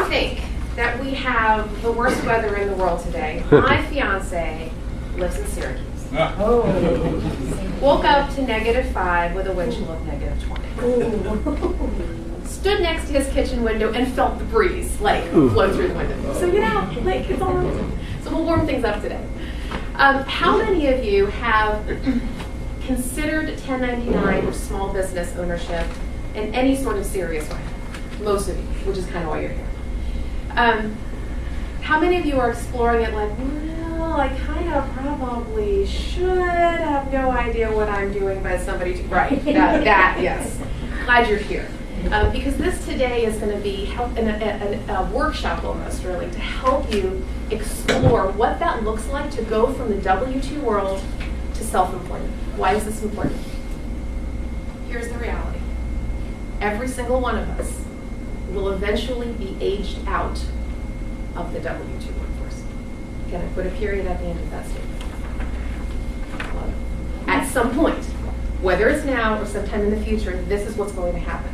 think that we have the worst weather in the world today, my fiance lives in Syracuse. Oh. Woke up to -5 with a wind chill of -20. Stood next to his kitchen window and felt the breeze like flow through the window. So it's all right. So we'll warm things up today. How many of you have considered 1099 or small business ownership in any sort of serious way? Most of you, which is kind of why you're here. How many of you are exploring it like, well, I kind of probably should have no idea what I'm doing, but somebody to, right, that, yes. Glad you're here. Because this today is going to be a workshop almost, really, to help you explore what that looks like to go from the W-2 world to self-employment. Why is this important? Here's the reality. Every single one of us will eventually be aged out of the W-2 workforce. Can I put a period at the end of that statement? At some point, whether it's now or sometime in the future, this is what's going to happen.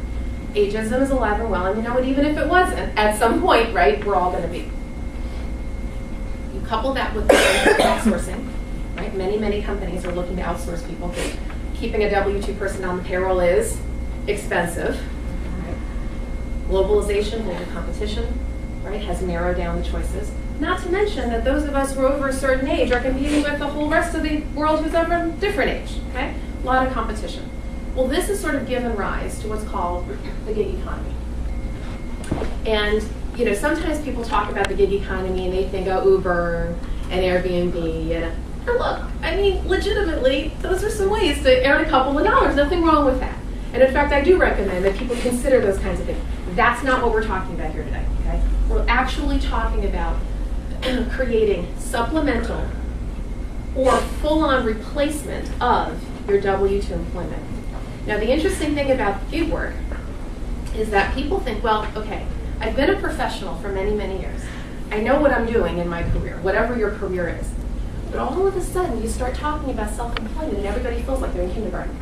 Ageism is alive and well, and you know what, even if it wasn't, at some point, right, we're all going to be. You couple that with outsourcing, right? Many companies are looking to outsource people. Keeping a W-2 person on the payroll is expensive. Right? Globalization, global competition, right, has narrowed down the choices. Not to mention that those of us who are over a certain age are competing with the whole rest of the world who's over a different age, okay? A lot of competition. Well, this has sort of given rise to what's called the gig economy. And, you know, sometimes people talk about the gig economy and they think, oh, Uber and Airbnb. And look, I mean, legitimately, those are some ways to earn a couple of dollars. Nothing wrong with that. And in fact, I do recommend that people consider those kinds of things. That's not what we're talking about here today, okay? We're actually talking about creating supplemental or full-on replacement of your W-2 employment. Now, the interesting thing about gig work is that people think, well, okay, I've been a professional for many, many years. I know what I'm doing in my career, whatever your career is. But all of a sudden, you start talking about self-employment and everybody feels like they're in kindergarten,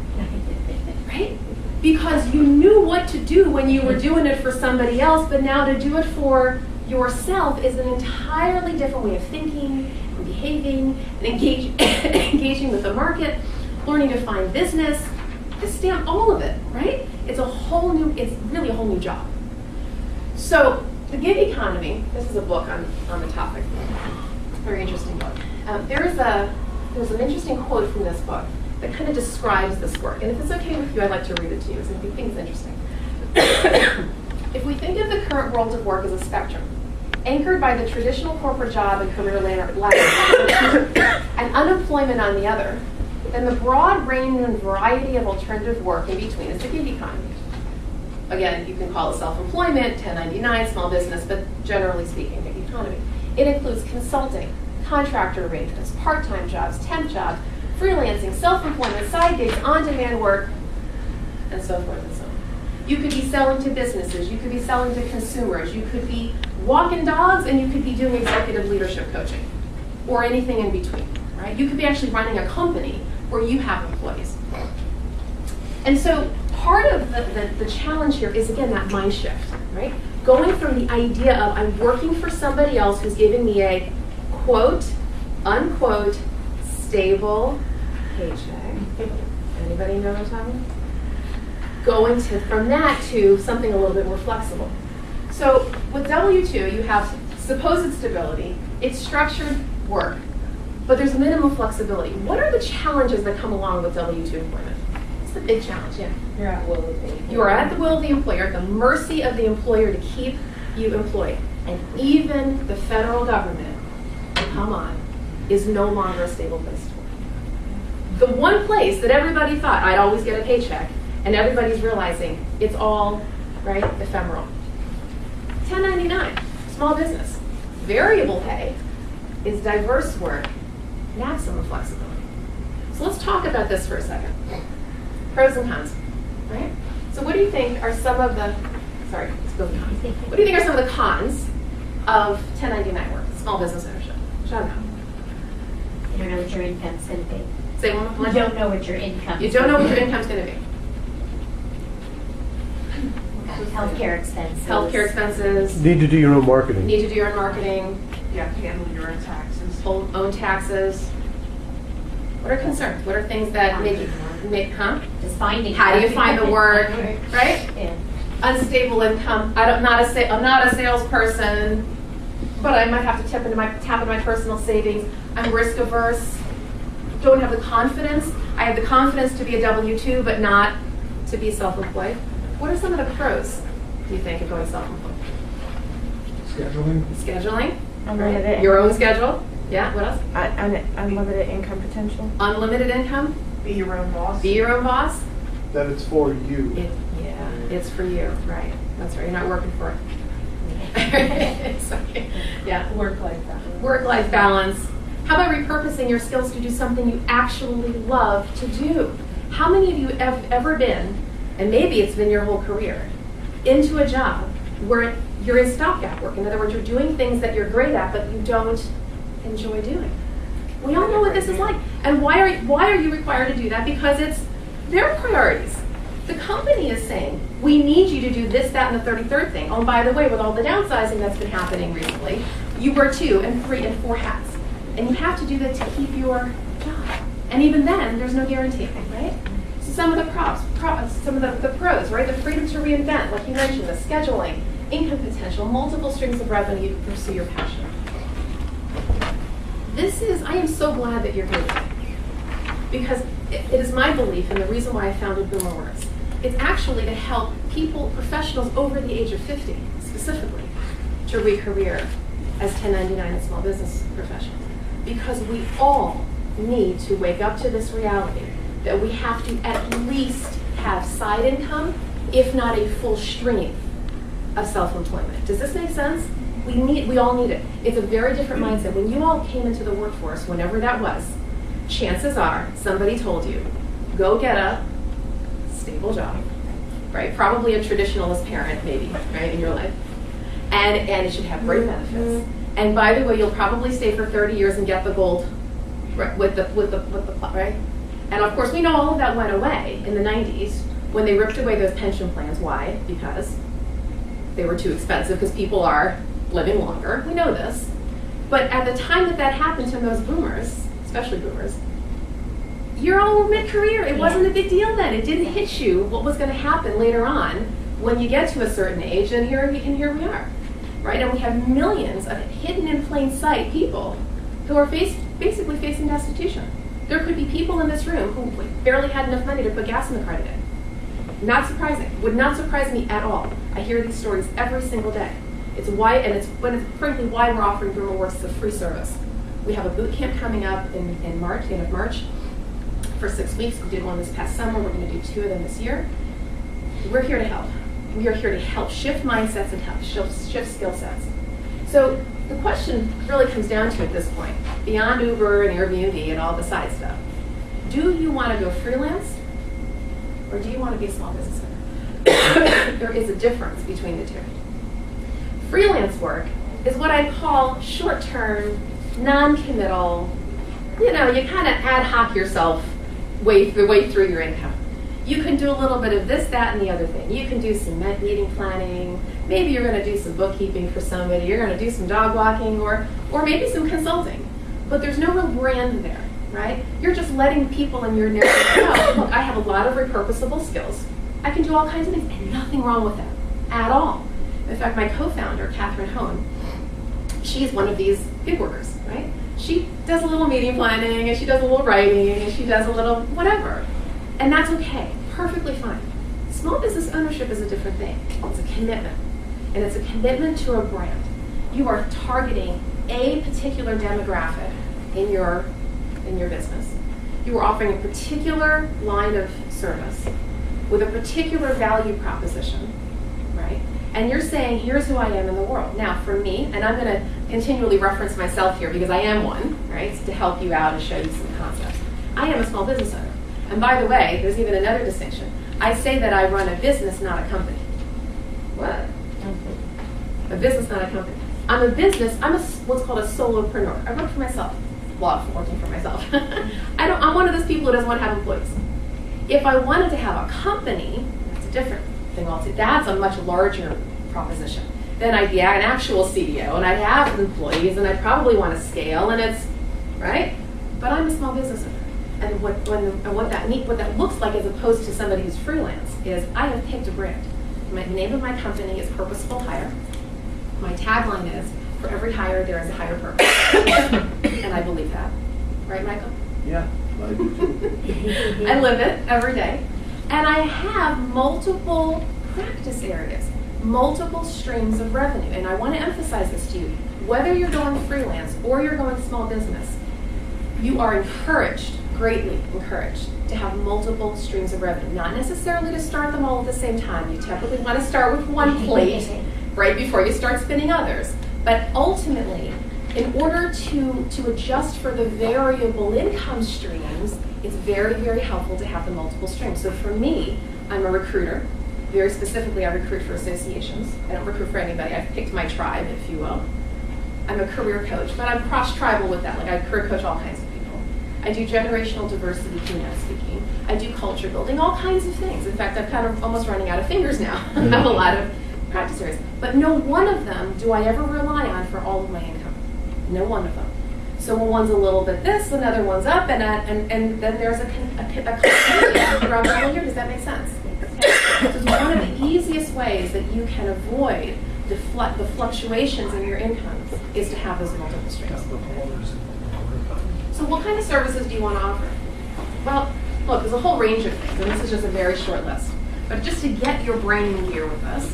right? Because you knew what to do when you were doing it for somebody else, but now to do it for yourself is an entirely different way of thinking and behaving and engaging with the market, learning to find business, to stamp all of it, right? It's really a whole new job. So the gig economy, this is a book on the topic, very interesting book. There's an interesting quote from this book that kind of describes this work. And if it's okay with you, I'd like to read it to you, because I think it's interesting. If we think of the current world of work as a spectrum, anchored by the traditional corporate job and career ladder, and unemployment on the other, then the broad range and variety of alternative work in between is the gig economy. Again, you can call it self-employment, 1099, small business, but generally speaking, gig economy. It includes consulting, contractor arrangements, part-time jobs, temp jobs, freelancing, self-employment, side gigs, on-demand work, and so forth and so on. You could be selling to businesses, you could be selling to consumers, you could be walking dogs, and you could be doing executive leadership coaching, or anything in between, right? You could be actually running a company where you have employees. And so part of the challenge here is, again, that mind shift, right? Going from the idea of I'm working for somebody else who's giving me a quote, unquote, stable paycheck. Anybody know what I'm talking about? Going from that to something a little bit more flexible. So with W-2, you have supposed stability, it's structured work, but there's minimum flexibility. What are the challenges that come along with W-2 employment? It's the big challenge, yeah. You're at will of the employer. You are at the will of the employer, at the mercy of the employer to keep you employed. And even the federal government, come on, is no longer a stable place to work. The one place that everybody thought I'd always get a paycheck, and everybody's realizing it's all, right, ephemeral. 1099, small business. Variable pay is diverse work, maximum flexibility. So let's talk about this for a second. Pros and cons, right? So what do you think are some of the, sorry, let's go with cons. What do you think are some of the cons of 1099 work, small business ownership? Shout out. You don't know what your income's going to be. Say one more You don't know what your income. You don't know what your income's going to be. Healthcare expenses. Healthcare expenses. Need to do your own marketing. Need to do your own marketing. Yeah, handle your own taxes. Own taxes. What are concerns? What are things that Just finding. How do you find the work, right? Yeah. Unstable income. I'm not a salesperson, but I might have to tap into my personal savings. I'm risk averse. Don't have the confidence. I have the confidence to be a W-2, but not to be self-employed. What are some of the pros, do you think, of going self-employed? Scheduling. Unlimited. Your own schedule. Yeah, what else? Unlimited income potential. Unlimited income. Be your own boss. Be your own boss. That it's for you. It's for you. Right. That's right. You're not working for it. Sorry. Yeah. Work-life balance. Work-life balance. How about repurposing your skills to do something you actually love to do? How many of you have ever been, and maybe it's been your whole career, into a job where you're in stopgap work? In other words, you're doing things that you're great at, but you don't enjoy doing. We all know what this is like. And why are you required to do that? Because it's their priorities. The company is saying, we need you to do this, that, and the 33rd thing. Oh, and by the way, with all the downsizing that's been happening recently, you wear 2 and 3 and 4 hats. And you have to do that to keep your job. And even then, there's no guarantee, right? So some of the the pros, right? The freedom to reinvent, like you mentioned, the scheduling, income potential, multiple streams of revenue to pursue your passion. I am so glad that you're here today. Because it is my belief, and the reason why I founded Boomer Works, it's actually to help people, professionals over the age of 50, specifically, to re-career as 1099 and small business professionals. Because we all need to wake up to this reality that we have to at least have side income, if not a full stream of self-employment. Does this make sense? We all need it. It's a very different mindset. When you all came into the workforce, whenever that was, chances are somebody told you, go get a stable job, right? Probably a traditionalist parent, maybe, right, in your life. And it should have great benefits. And by the way, you'll probably stay for 30 years and get the gold, right, with the right? And of course, we know all of that went away in the 90s when they ripped away those pension plans. Why? Because they were too expensive, because people are living longer. We know this. But at the time that happened to those boomers, especially boomers, you're all mid-career. It wasn't a big deal then. It didn't hit you what was going to happen later on when you get to a certain age, and here we are. Right? And we have millions of hidden in plain sight people who are basically facing destitution. There could be people in this room who barely had enough money to put gas in the car today. Not surprising. Would not surprise me at all. I hear these stories every single day. It's frankly why we're offering Boomer Works as a free service. We have a boot camp coming up in March, the end of March, for 6 weeks. We did one this past summer. We're going to do 2 of them this year. We're here to help. We are here to help shift mindsets and help shift skill sets. So the question really comes down to, at this point, beyond Uber and Airbnb and all the side stuff, do you want to go freelance, or do you want to be a small business owner? There is a difference between the two. Freelance work is what I call short-term, non-committal, you kind of ad hoc yourself way through your income. You can do a little bit of this, that, and the other thing. You can do some meeting planning. Maybe you're going to do some bookkeeping for somebody. You're going to do some dog walking or maybe some consulting. But there's no real brand there, right? You're just letting people in your neighborhood know, look, I have a lot of repurposable skills. I can do all kinds of things, and nothing wrong with that at all. In fact, my co-founder, Catherine Hone, she's one of these gig workers, right? She does a little meeting planning, and she does a little writing, and she does a little whatever. And that's okay, perfectly fine. Small business ownership is a different thing. It's a commitment, and it's a commitment to a brand. You are targeting a particular demographic in your business. You are offering a particular line of service with a particular value proposition, right? And you're saying, here's who I am in the world. Now, for me, and I'm going to continually reference myself here because I am one, right, to help you out and show you some concepts. I am a small business owner. And by the way, there's even another distinction. I say that I run a business, not a company. What? A business, not a company. I'm what's called a solopreneur. I work for myself. Well, I'm working for myself. I'm one of those people who doesn't want to have employees. If I wanted to have a company, that's different. thing altogether. That's a much larger proposition. Then I'd be an actual CDO, and I'd have employees, and I'd probably want to scale, and it's, right? But I'm a small business owner. And what that looks like as opposed to somebody who's freelance is I have picked a brand. The name of my company is Purposeful Hire. My tagline is, for every hire, there is a higher purpose. And I believe that. Right, Michael? Yeah, I do too. I live it every day. And I have multiple practice areas, multiple streams of revenue. And I want to emphasize this to you. Whether you're going freelance or you're going small business, you are encouraged, greatly encouraged, to have multiple streams of revenue. Not necessarily to start them all at the same time. You typically want to start with one plate right before you start spinning others. But ultimately, in order to adjust for the variable income streams, it's very, very helpful to have the multiple streams. So for me, I'm a recruiter. Very specifically, I recruit for associations. I don't recruit for anybody. I've picked my tribe, if you will. I'm a career coach, but I'm cross-tribal with that. Like, I career coach all kinds of people. I do generational diversity, keynote speaking. I do culture building, all kinds of things. In fact, I'm kind of almost running out of fingers now. I have a lot of practice areas. But no one of them do I ever rely on for all of my income. No one of them. So one's a little bit this, another one's up, and then there's a continuity around the whole year. Does that make sense? So it's one of the easiest ways that you can avoid the fluctuations in your income is to have those multiple streams. So what kind of services do you want to offer? Well, look, there's a whole range of things, and this is just a very short list. But just to get your brain in gear with us,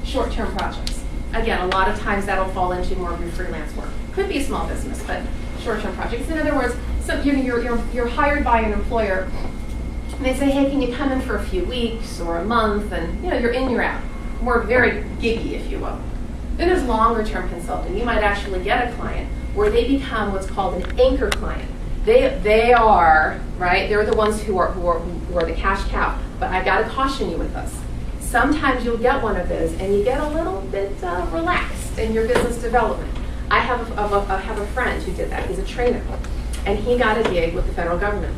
short-term projects. Again, a lot of times that'll fall into more of your freelance work. Could be a small business, but short-term projects. In other words, you're hired by an employer, and they say, hey, can you come in for a few weeks or a month? And you're in, you're out. More very giggy, if you will. Then there's longer-term consulting. You might actually get a client where they become what's called an anchor client. They are, right, they're the ones who are the cash cow. But I got to caution you with this. Sometimes you'll get one of those and you get a little bit relaxed in your business development. I have a friend who did that. He's a trainer. And he got a gig with the federal government.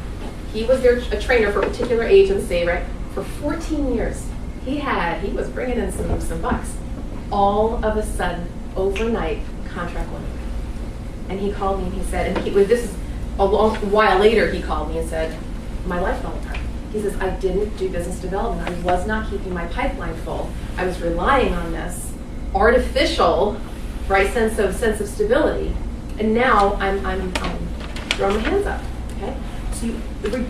He was a trainer for a particular agency, right, for 14 years. He was bringing in some bucks. All of a sudden, overnight, contract went away. And he called me and he said, this is a long while later, he called me and said, my life fell apart. He says, I didn't do business development. I was not keeping my pipeline full. I was relying on this artificial, right, sense of stability. And now I'm throwing my hands up, okay? So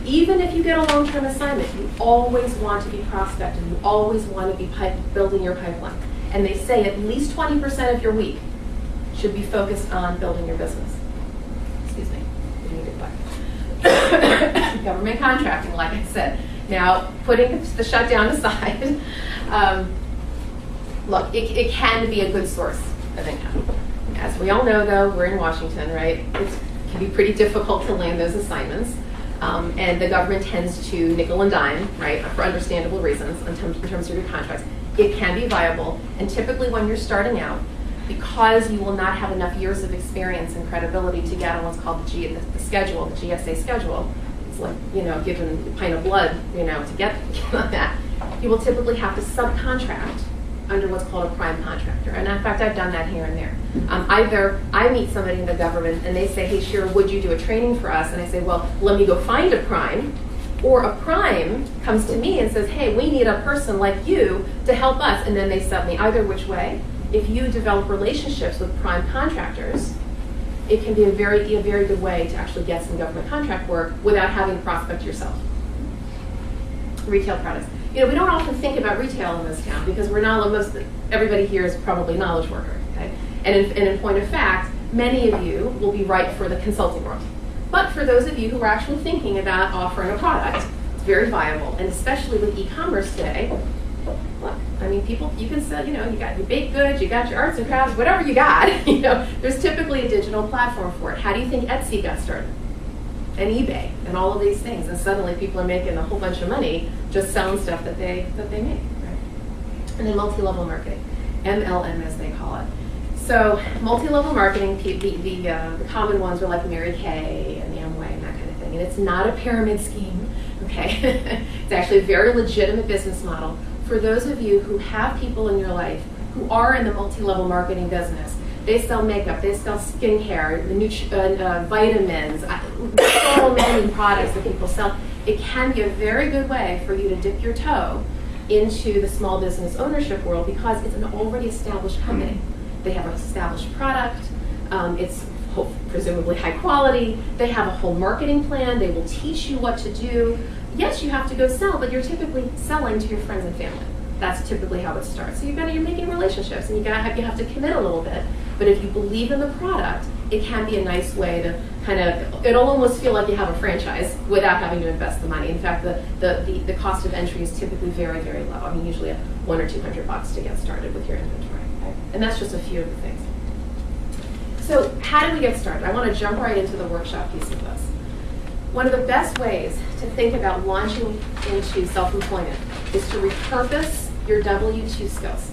even if you get a long-term assignment, you always want to be prospecting. You always want to be building your pipeline. And they say at least 20% of your week should be focused on building your business. Excuse me. Government contracting, like I said. Now, putting the shutdown aside, look, it can be a good source of income. As we all know, though, we're in Washington, right? It can be pretty difficult to land those assignments. And the government tends to nickel and dime, right, for understandable reasons in terms of your contracts. It can be viable, and typically when you're starting out, because you will not have enough years of experience and credibility to get on what's called the schedule, the GSA schedule, it's like, given a pint of blood, to get on that, you will typically have to subcontract under what's called a prime contractor. And in fact, I've done that here and there. Either I meet somebody in the government and they say, hey, Shira, would you do a training for us? And I say, well, let me go find a prime. Or a prime comes to me and says, hey, we need a person like you to help us. And then they sub me. Either which way, if you develop relationships with prime contractors, it can be a very good way to actually get some government contract work without having to prospect yourself. Retail products. We don't often think about retail in this town because everybody here is probably a knowledge worker, okay? And in point of fact, many of you will be right for the consulting world. But for those of you who are actually thinking about offering a product, it's very viable. And especially with e-commerce today, look, I mean, people, you can sell, you got your baked goods, you got your arts and crafts, whatever you got, there's typically a digital platform for it. How do you think Etsy got started? And eBay and all of these things, and suddenly people are making a whole bunch of money just selling stuff that they make, right? And then multi-level marketing, MLM as they call it. So multi-level marketing, the common ones are like Mary Kay and Amway and that kind of thing. And it's not a pyramid scheme. okay? It's actually a very legitimate business model. For those of you who have people in your life who are in the multi-level marketing business, they sell makeup, they sell skincare, vitamins, so many products that people sell. It can be a very good way for you to dip your toe into the small business ownership world because it's an already established company. They have an established product, it's presumably high quality, they have a whole marketing plan, they will teach you what to do. Yes, you have to go sell, but you're typically selling to your friends and family. That's typically how it starts. So you're making relationships, and you have to commit a little bit. But if you believe in the product, it can be a nice way to kind of, it'll almost feel like you have a franchise without having to invest the money. In fact, the cost of entry is typically very, very low. I mean, usually $100 or $200 to get started with your inventory. Okay? And that's just a few of the things. So how do we get started? I want to jump right into the workshop piece of this. One of the best ways to think about launching into self-employment is to repurpose your W-2 skills.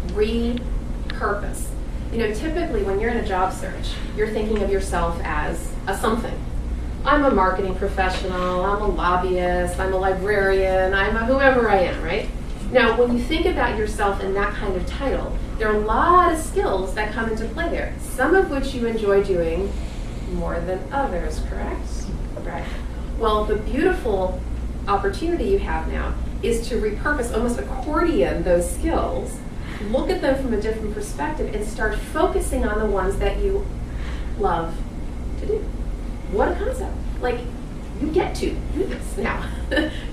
Repurpose. You know, typically when you're in a job search, you're thinking of yourself as a something. I'm a marketing professional, I'm a lobbyist, I'm a librarian, I'm a whoever I am, right? Now, when you think about yourself in that kind of title, there are a lot of skills that come into play there, some of which you enjoy doing more than others, correct? Right. Well, the beautiful opportunity you have now is to repurpose, almost accordion those skills, look at them from a different perspective, and start focusing on the ones that you love to do. What a concept. Like, you get to do this now.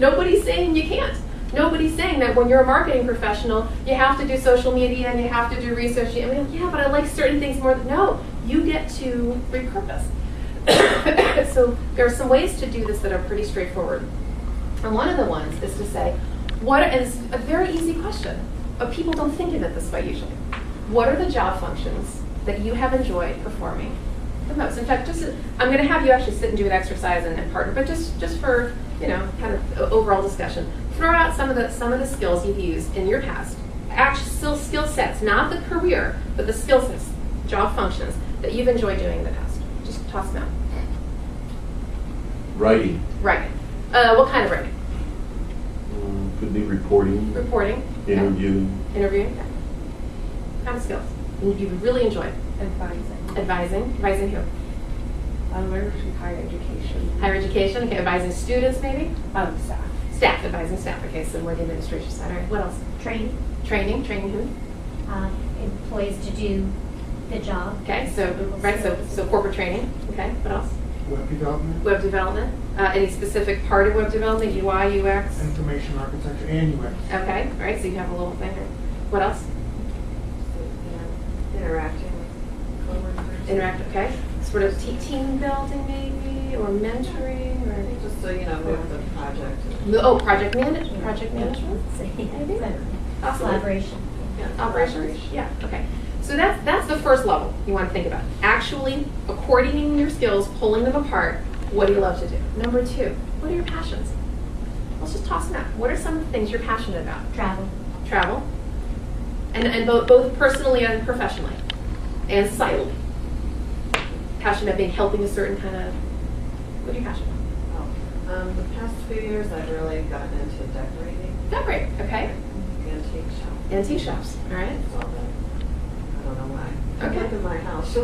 Nobody's saying you can't. Nobody's saying that when you're a marketing professional, you have to do social media and you have to do research. I mean, yeah, but I like certain things more. No, you get to repurpose. So there are some ways to do this that are pretty straightforward. And one of the ones is to say, what is a very easy question, but people don't think of it this way usually. What are the job functions that you have enjoyed performing the most? In fact, I'm going to have you actually sit and do an exercise and partner, but just for, you know, kind of overall discussion, throw out some of the skills you've used in your past, actual skill sets, not the career, but the skill sets, job functions that you've enjoyed doing in the past. Just toss them out. Writing. Writing. What kind of writing? Could be reporting. Reporting. Interviewing. Interviewing. Okay. What kind of skills you really enjoyed? Advising. Advising who? Literacy, higher education. Higher education. Okay. Advising students maybe? Staff. Staff. Advising staff. Okay. So more the administration side. All right. What else? Training Training who? employees to do the job. Okay. So right. So corporate training. Okay. What else? Web development, Web development. Any specific part of web development? UI, UX. information architecture, and UX. Okay. All right. So you have a little thing here. What else? Interacting with coworkers. Interact. Okay. Sort of team building maybe, or mentoring, or Just so you know, move the project. project management. Project management. Maybe. Possibly. Collaboration. Operations? Yeah, okay. So that's the first level you want to think about. Actually accordioning your skills, pulling them apart. What do you love to do? Number 2, what are your passions? Let's just toss them out. What are some things you're passionate about? Travel. Travel. And both personally and professionally. And societally. Passionate about being helping a certain kind of, what are you passionate about? The past few years, I've really gotten into decorating. Decorate, okay. Antique shop. Antique shops, all right. All that. I don't know why. Okay. I look at my house. A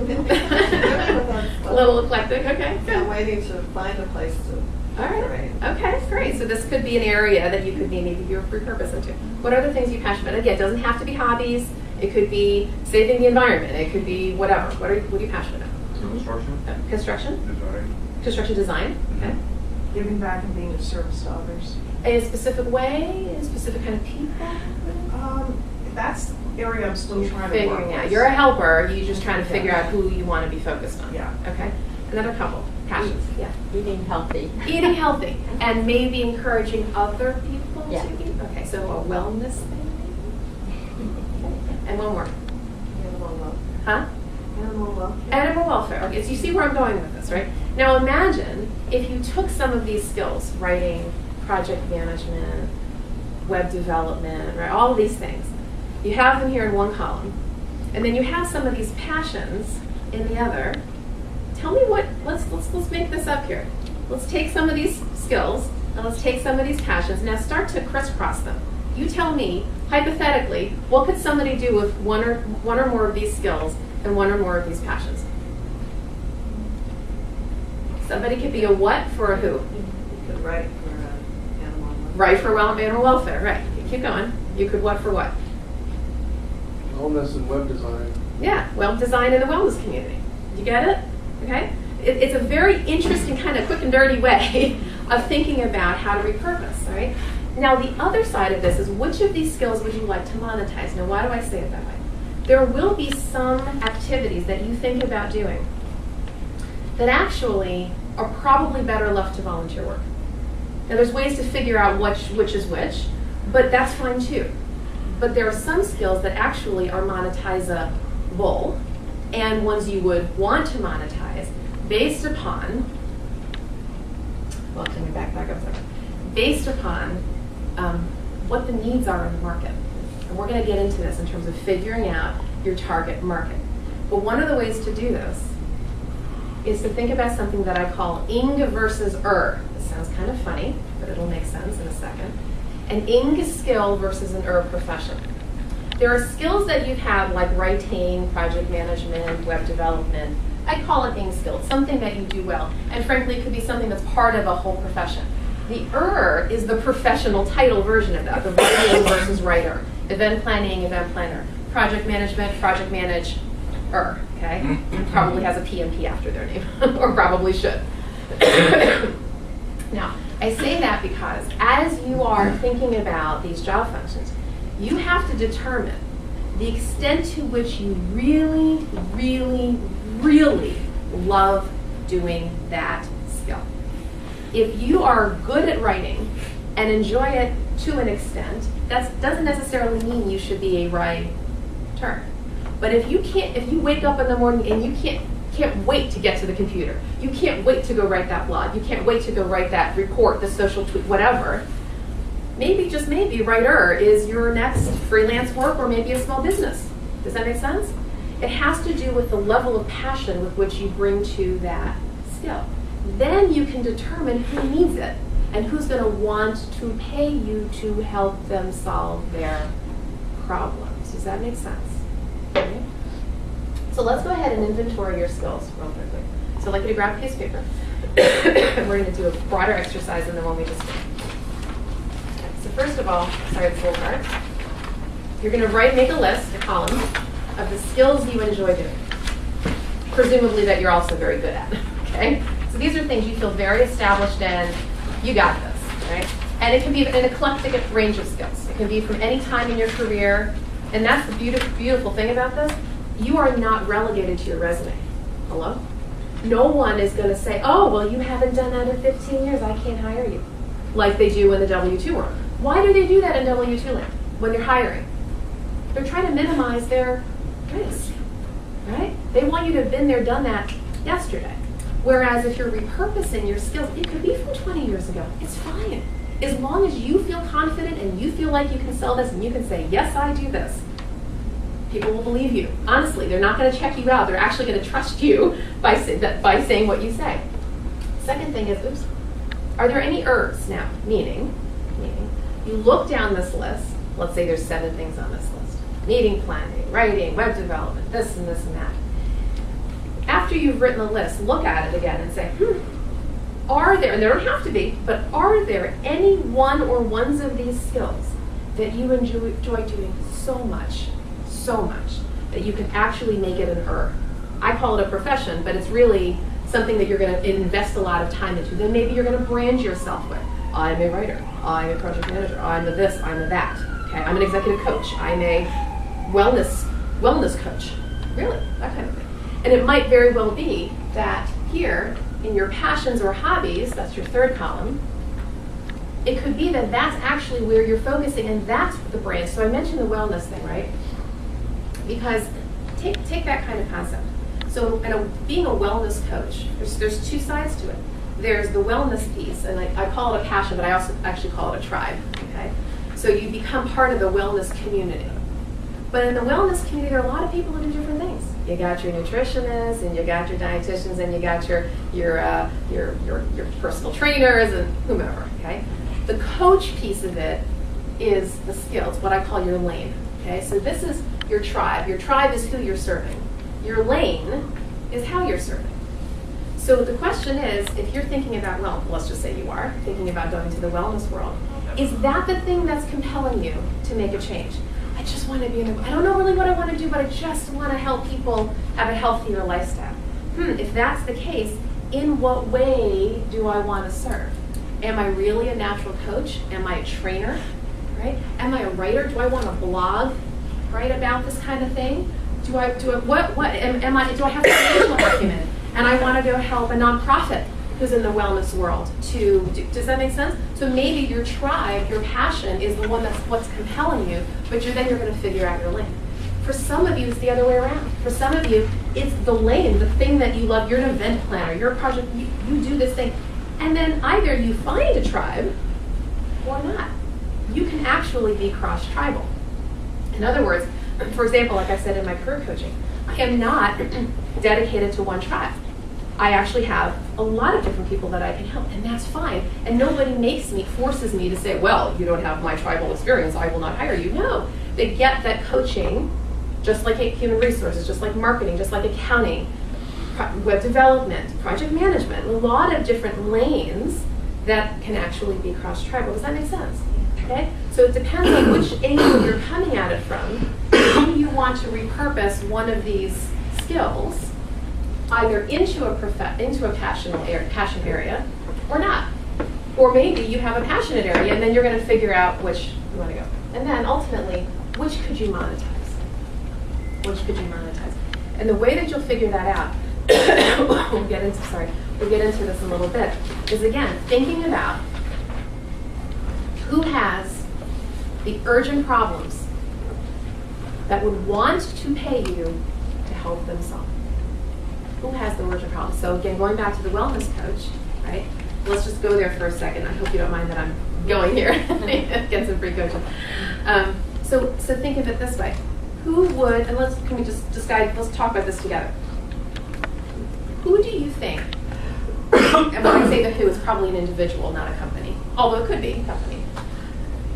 little eclectic, okay. I'm waiting to find a place to All right. decorate. Okay, great. So this could be an area that you could be maybe your repurpose into. What other things are you passionate about? Again, it doesn't have to be hobbies. It could be saving the environment. It could be whatever. What are you passionate about? Construction. Construction? Design. Construction design? Okay. Giving back and being of service to others. In a specific way? In a specific kind of people? That's the area I'm still trying to work Figuring out. with. You're a helper. You're just trying to figure out who you want to be focused on. Yeah. Okay. Another couple. Passions. Yeah. Eating healthy. Eating healthy and maybe encouraging other people Yeah. to eat. Okay, so a wellness thing. And one more. Animal welfare. Huh? Animal welfare. Animal welfare. Okay, so you see where I'm going with this, right? Now imagine if you took some of these skills, writing, project management, web development, right? All of these things. You have them here in one column. And then you have some of these passions in the other. Tell me what, let's make this up here. Let's take some of these skills Now let's take some of these passions. Now start to crisscross them. You tell me, hypothetically, what could somebody do with one or more of these skills and one or more of these passions? Somebody could be a what for a who? Could write for animal. Right for animal welfare, right. Keep going. You could what for what? Wellness and web design. Yeah, well, design in the wellness community. You get it? Okay? It's a very interesting kind of quick and dirty way of thinking about how to repurpose, all right? Now, the other side of this is which of these skills would you like to monetize? Now, why do I say it that way? There will be some activities that you think about doing that actually are probably better left to volunteer work. Now, there's ways to figure out which is which, but that's fine too. But there are some skills that actually are monetizable and ones you would want to monetize based upon, well, let me back up a second, based upon what the needs are in the market. And we're going to get into this in terms of figuring out your target market. But one of the ways to do this is to think about something that I call ing versus This sounds kind of funny, but it'll make sense in a second. An ing skill versus an profession. There are skills that you have like writing, project management, web development. I call it ing skill. It's something that you do well. And frankly, it could be something that's part of a whole profession. The is the professional title version of that, the writing versus writer. Event planning, event planner. Project management, project manager, okay? Probably has a PMP after their name, or probably should. Now, I say that because as you are thinking about these job functions, you have to determine the extent to which you really, really, really love doing that skill. If you are good at writing and enjoy it to an extent, that doesn't necessarily mean you should be a writer. But if you wake up in the morning and you can't wait to get to the computer, you can't wait to go write that blog, you can't wait to go write that report, the social tweet, whatever, maybe, just maybe, writer is your next freelance work or maybe a small business. Does that make sense? It has to do with the level of passion with which you bring to that skill. Then you can determine who needs it and who's going to want to pay you to help them solve their problems. Does that make sense? Okay. So let's go ahead and inventory your skills real quickly. So I'd like you to grab a piece of paper. And we're going to do a broader exercise than the one we just did. Okay, so first of all, sorry, it's a little hard. You're going to make a list, a column, of the skills you enjoy doing. Presumably that you're also very good at. Okay? So these are things you feel very established in. You got this, right? And it can be an eclectic range of skills. It can be from any time in your career. And that's the beautiful thing about this. You are not relegated to your resume. Hello? No one is going to say, oh, well, you haven't done that in 15 years. I can't hire you. Like they do in the W-2 world. Why do they do that in W-2 land when they're hiring? They're trying to minimize their risk, right? They want you to have been there, done that yesterday. Whereas if you're repurposing your skills, it could be from 20 years ago. It's fine. As long as you feel confident and you feel like you can sell this and you can say, yes, I do this, people will believe you. Honestly, they're not going to check you out. They're actually going to trust you by saying what you say. Second thing is, are there any now? Meaning, you look down this list. Let's say there's 7 things on this list. Meeting planning, writing, web development, this and this and that. After you've written the list, look at it again and say, are there, and there don't have to be, but are there any one or ones of these skills that you enjoy doing so much, that you can actually make it an I call it a profession, but it's really something that you're going to invest a lot of time into. Then maybe you're going to brand yourself with, I'm a writer, I'm a project manager, I'm a this, I'm a that. Okay, I'm an executive coach, I'm a wellness coach. Really, that kind of thing. And it might very well be that here, in your passions or hobbies, that's your third column, it could be that that's actually where you're focusing and that's the brand. So I mentioned the wellness thing, right? Because take that kind of concept. So being a wellness coach, there's 2 sides to it. There's the wellness piece, and I call it a passion, but I also actually call it a tribe, okay? So you become part of the wellness community. But in the wellness community, there are a lot of people who do different things. You got your nutritionists, and you got your dietitians, and you got your personal trainers, and whomever. Okay. The coach piece of it is the skills, what I call your lane. Okay. So this is your tribe. Your tribe is who you're serving. Your lane is how you're serving. So the question is, if you're thinking about, well, let's just say you are thinking about going to the wellness world, is that the thing that's compelling you to make a change? I just want to be I don't know really what I want to do, but I just want to help people have a healthier lifestyle. If that's the case, in what way do I want to serve? Am I really a natural coach? Am I a trainer? Right? Am I a writer? Do I want to blog, write about this kind of thing? Do I have to create a document? And I want to go help a nonprofit who's in the wellness world does that make sense? So maybe your tribe, your passion is the one that's what's compelling you, but then you're going to figure out your lane. For some of you, it's the other way around. For some of you, it's the lane, the thing that you love. You're an event planner, you're a project, you do this thing. And then either you find a tribe or not. You can actually be cross-tribal. In other words, for example, like I said in my career coaching, I am not dedicated to one tribe. I actually have a lot of different people that I can help, and that's fine. And nobody forces me to say, well, you don't have my tribal experience, I will not hire you. No, they get that coaching, just like human resources, just like marketing, just like accounting, web development, project management, a lot of different lanes that can actually be cross-tribal. Does that make sense? Okay? So it depends on which angle you're coming at it from. Do you want to repurpose one of these skills either into a passion area or not? Or maybe you have a passionate area and then you're going to figure out which you want to go. And then ultimately, which could you monetize? Which could you monetize? And the way that you'll figure that out, we'll get into this a little bit, is again, thinking about who has the urgent problems that would want to pay you to help them solve. Who has the urgent problems? So again, going back to the wellness coach, right? Let's just go there for a second. I hope you don't mind that I'm going here. Get some free coaching. So think of it this way. Who would, and let's talk about this together. Who do you think, and when I say the who, it's probably an individual, not a company, although it could be a company.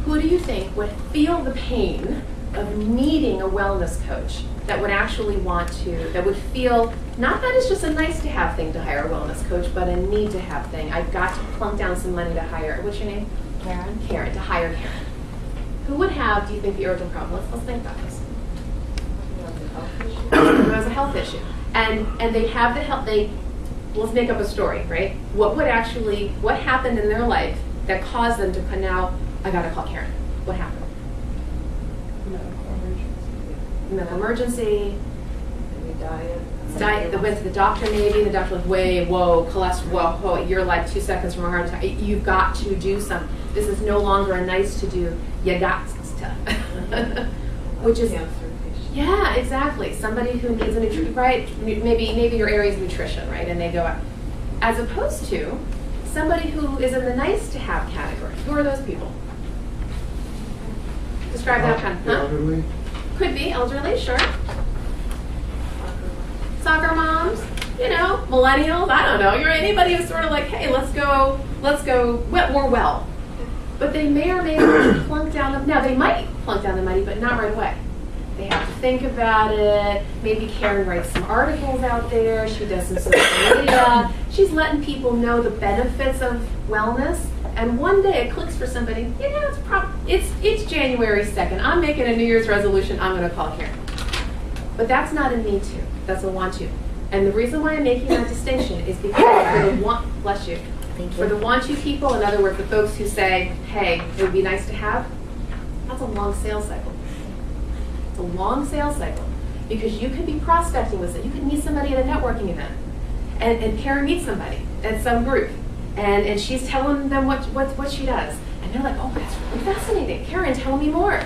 Who do you think would feel the pain of needing a wellness coach that would actually that would feel, not that it's just a nice to have thing to hire a wellness coach, but a need to have thing. I've got to plunk down some money to hire, what's your name? Karen. Karen, to hire Karen. Who would have, do you think, the urgent problem? Let's think about this. Who has a health issue. And they have the health, let's make up a story, right? What happened in their life that caused them to put now, I gotta call Karen. What happened? Medical emergency. Maybe diet. They went to the doctor maybe, the doctor was cholesterol, whoa, you're like 2 seconds from a heart attack. You've got to do something. This is no longer a nice to do, you got to. Which is, yeah, exactly. Somebody who needs a nutrition, right? Maybe your area is nutrition, right? And they go out. As opposed to somebody who is in the nice to have category. Who are those people? Describe that kind of, Elderly. Could be elderly, sure. Soccer moms, millennials, I don't know. You're anybody who's sort of like, hey, let's go more well. But they may or may not plunk down now they might plunk down the money, but not right away. They have to think about it. Maybe Karen writes some articles out there. She does some social media. She's letting people know the benefits of wellness. And one day it clicks for somebody, it's January 2nd. I'm making a New Year's resolution. I'm going to call Karen. But that's not a need to. That's a want to. And the reason why I'm making that distinction is because for the want, bless you, for the want to people, in other words, the folks who say, hey, it would be nice to have, that's a long sales cycle. It's a long sales cycle. Because you could be prospecting with it. You could meet somebody at a networking event. And Karen meets somebody at some group. And she's telling them what she does. And they're like, oh, that's really fascinating. Karen, tell me more.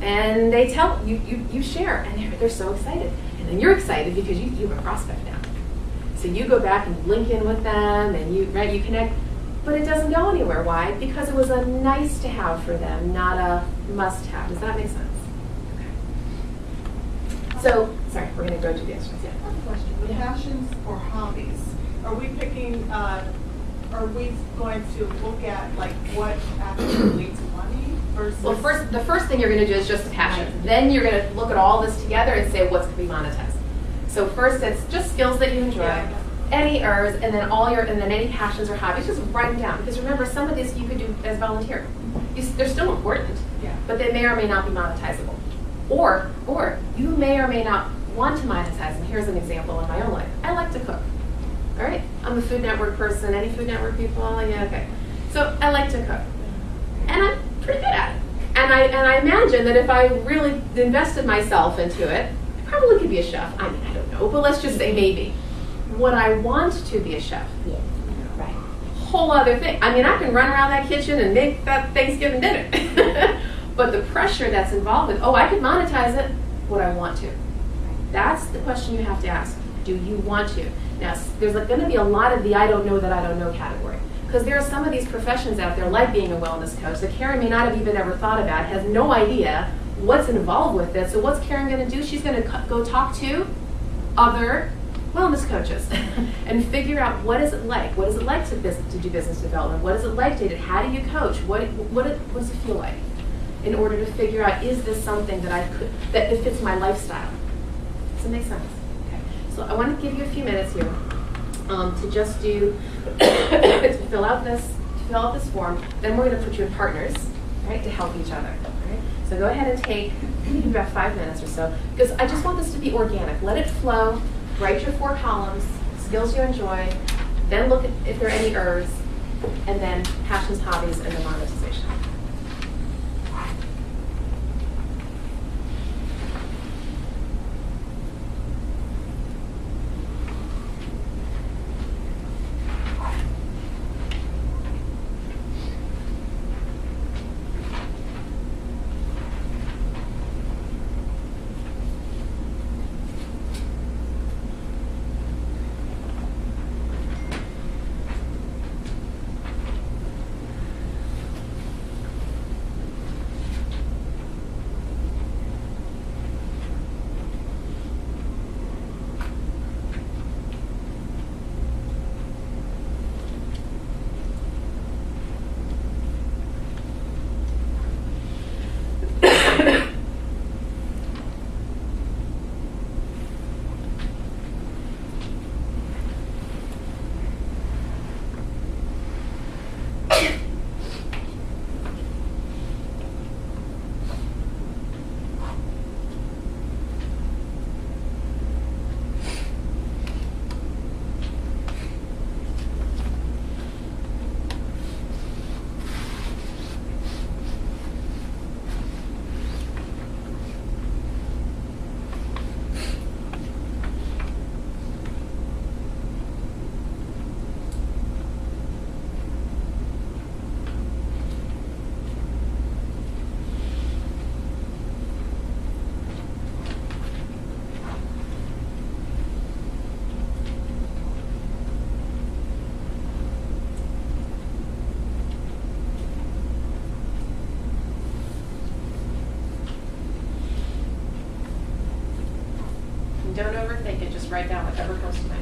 And they tell, you share. And they're so excited. And then you're excited because you have a prospect now. So you go back and link in with them and you connect. But it doesn't go anywhere. Why? Because it was a nice to have for them, not a must have. Does that make sense? Okay. So, sorry, we're going to go to the exercise. Yeah. One question, passions or hobbies, are we picking, are we going to look at like what actually leads to money versus? Well, the first thing you're going to do is just a passion. Then you're going to look at all this together and say what's going to be monetized. So first, it's just skills that you enjoy, Yeah. any ERS, and then any passions or hobbies. Just write them down because remember, some of these you could do as volunteer. They're still important, Yeah. but they may or may not be monetizable. Or you may or may not want to monetize them. Here's an example in my own life. I like to cook. All right, I'm a Food Network person. Any Food Network people? Yeah, okay. So I like to cook, and I'm pretty good at it. And I imagine that if I really invested myself into it, I probably could be a chef. I mean, I don't know, but let's just say maybe. Would I want to be a chef? Yeah, right. Whole other thing. I mean, I can run around that kitchen and make that Thanksgiving dinner. But the pressure that's involved with, I could monetize it, would I want to? That's the question you have to ask. Do you want to? Now, there's going to be a lot of the I don't know that I don't know category. Because there are some of these professions out there, like being a wellness coach, that Karen may not have even ever thought about, has no idea what's involved with it. So what's Karen going to do? She's going to go talk to other wellness coaches and figure out what is it like? What is it like to do business development? What is it like to do? How do you coach? What does it feel like? In order to figure out, is this something that it fits my lifestyle? Does it make sense? Okay. So I want to give you a few minutes here to just do, to fill out this form. Then we're going to put you in partners, right, to help each other. Right? So go ahead and take about 5 minutes or so, because I just want this to be organic. Let it flow. Write your 4 columns, skills you enjoy, then look at if there are any ERS, and then passions, hobbies, and then monetization. Don't overthink it, just write down whatever comes to mind.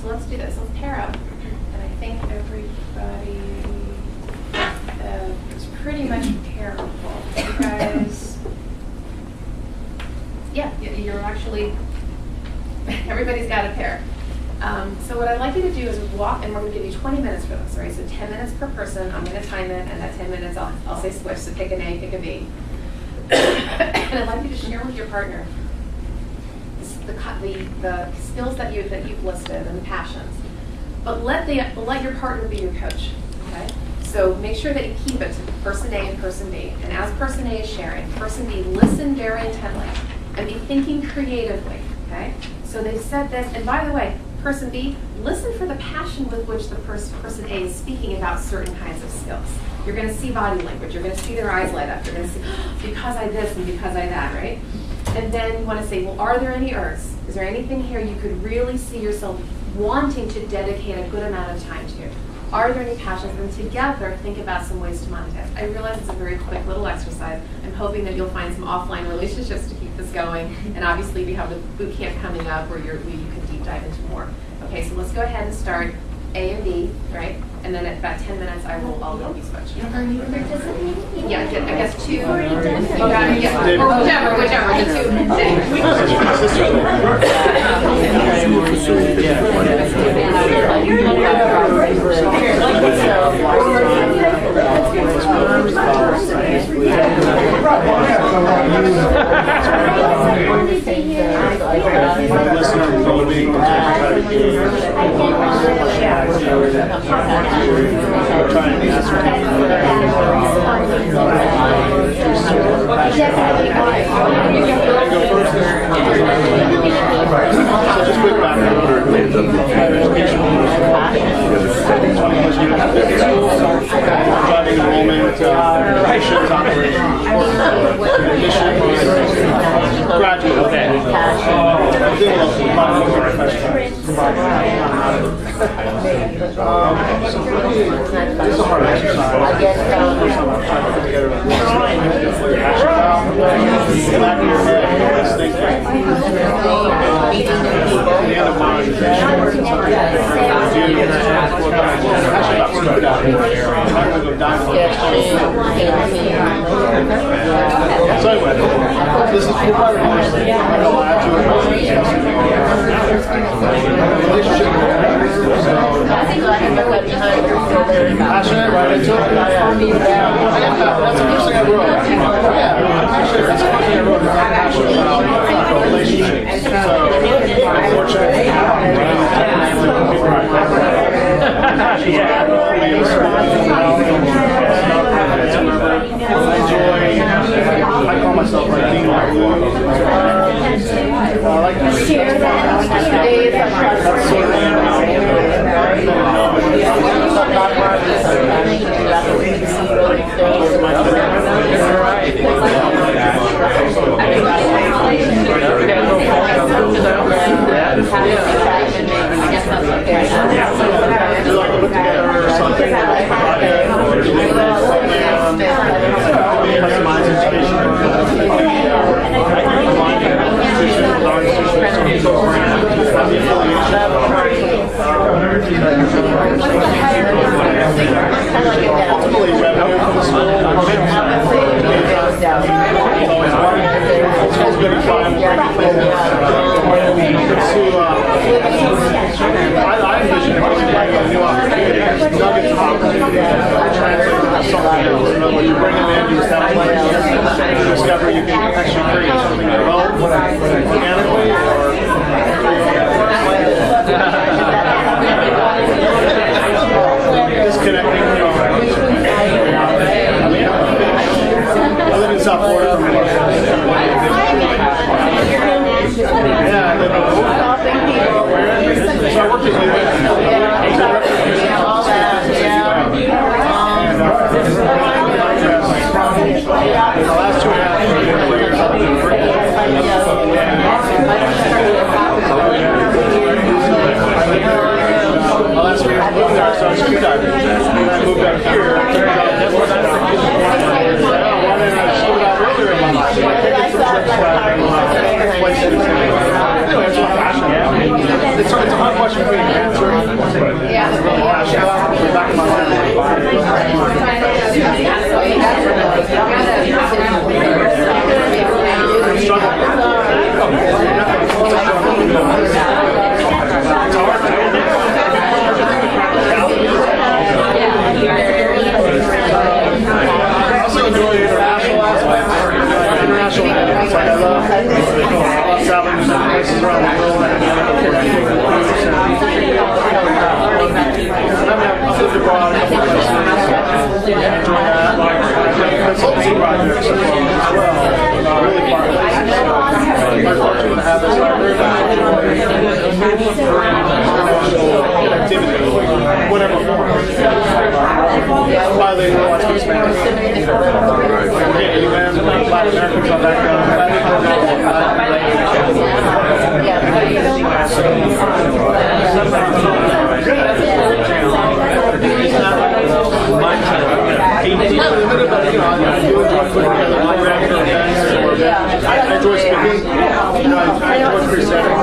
So let's do this. Let's pair up. And I think everybody is pretty much pairable. You guys, yeah, you're actually, everybody's got a pair. So what I'd like you to do is walk, and we're going to give you 20 minutes for this, right? So 10 minutes per person. I'm going to time it, and at 10 minutes, I'll say switch. So pick an A, pick a B. And I'd like you to share with your partner the skills that you've listed and the passions. But let your partner be your coach, okay? So make sure that you keep it to person A and person B. And as person A is sharing, person B, listen very intently and be thinking creatively, okay? So they've said this, and by the way, person B, listen for the passion with which the person A is speaking about certain kinds of skills. You're going to see body language. You're going to see their eyes light up. You're going to see, because I this and because I that, right? And then you want to say, well, are there any urges? Is there anything here you could really see yourself wanting to dedicate a good amount of time to? Are there any passions? And together, think about some ways to monetize. I realize it's a very quick little exercise. I'm hoping that you'll find some offline relationships to keep this going. And obviously, we have the boot camp coming up where you can deep dive into more. Okay, so let's go ahead and start A and B, right? And then at about 10 minutes, I'll help you switch. Are you participating? Yeah, I guess two. You've already done it. Oh, got it, yeah. Or whichever, the two. Just quick background. Driving enrollment, shift operations, graduate. Okay. This is a hard exercise. Back in your head, so anyway, this is for part of the relationship. Passionate, right into it. That's the first thing I wrote. Yeah, passionate. That's the first thing I wrote. I'm passionate about relationships. So, unfortunately, I call myself like being like glue. I like to share that. I envision it like a new opportunity. Nuggets of opportunity. When you bring them in, you establish relationships, you discover you can actually create something your own, organically, or disconnecting from I live in South Florida. Yeah, I live in so I worked at the last 2.5 years, I've been working. Last year I moved there, so I was scuba diving. And I moved out here. Why didn't I scuba dive earlier in my life? So I take it to the place that it's anyway, that's my passion. It's a hard question for me to answer. Latin Americans on that I enjoy speaking. I enjoy presenting.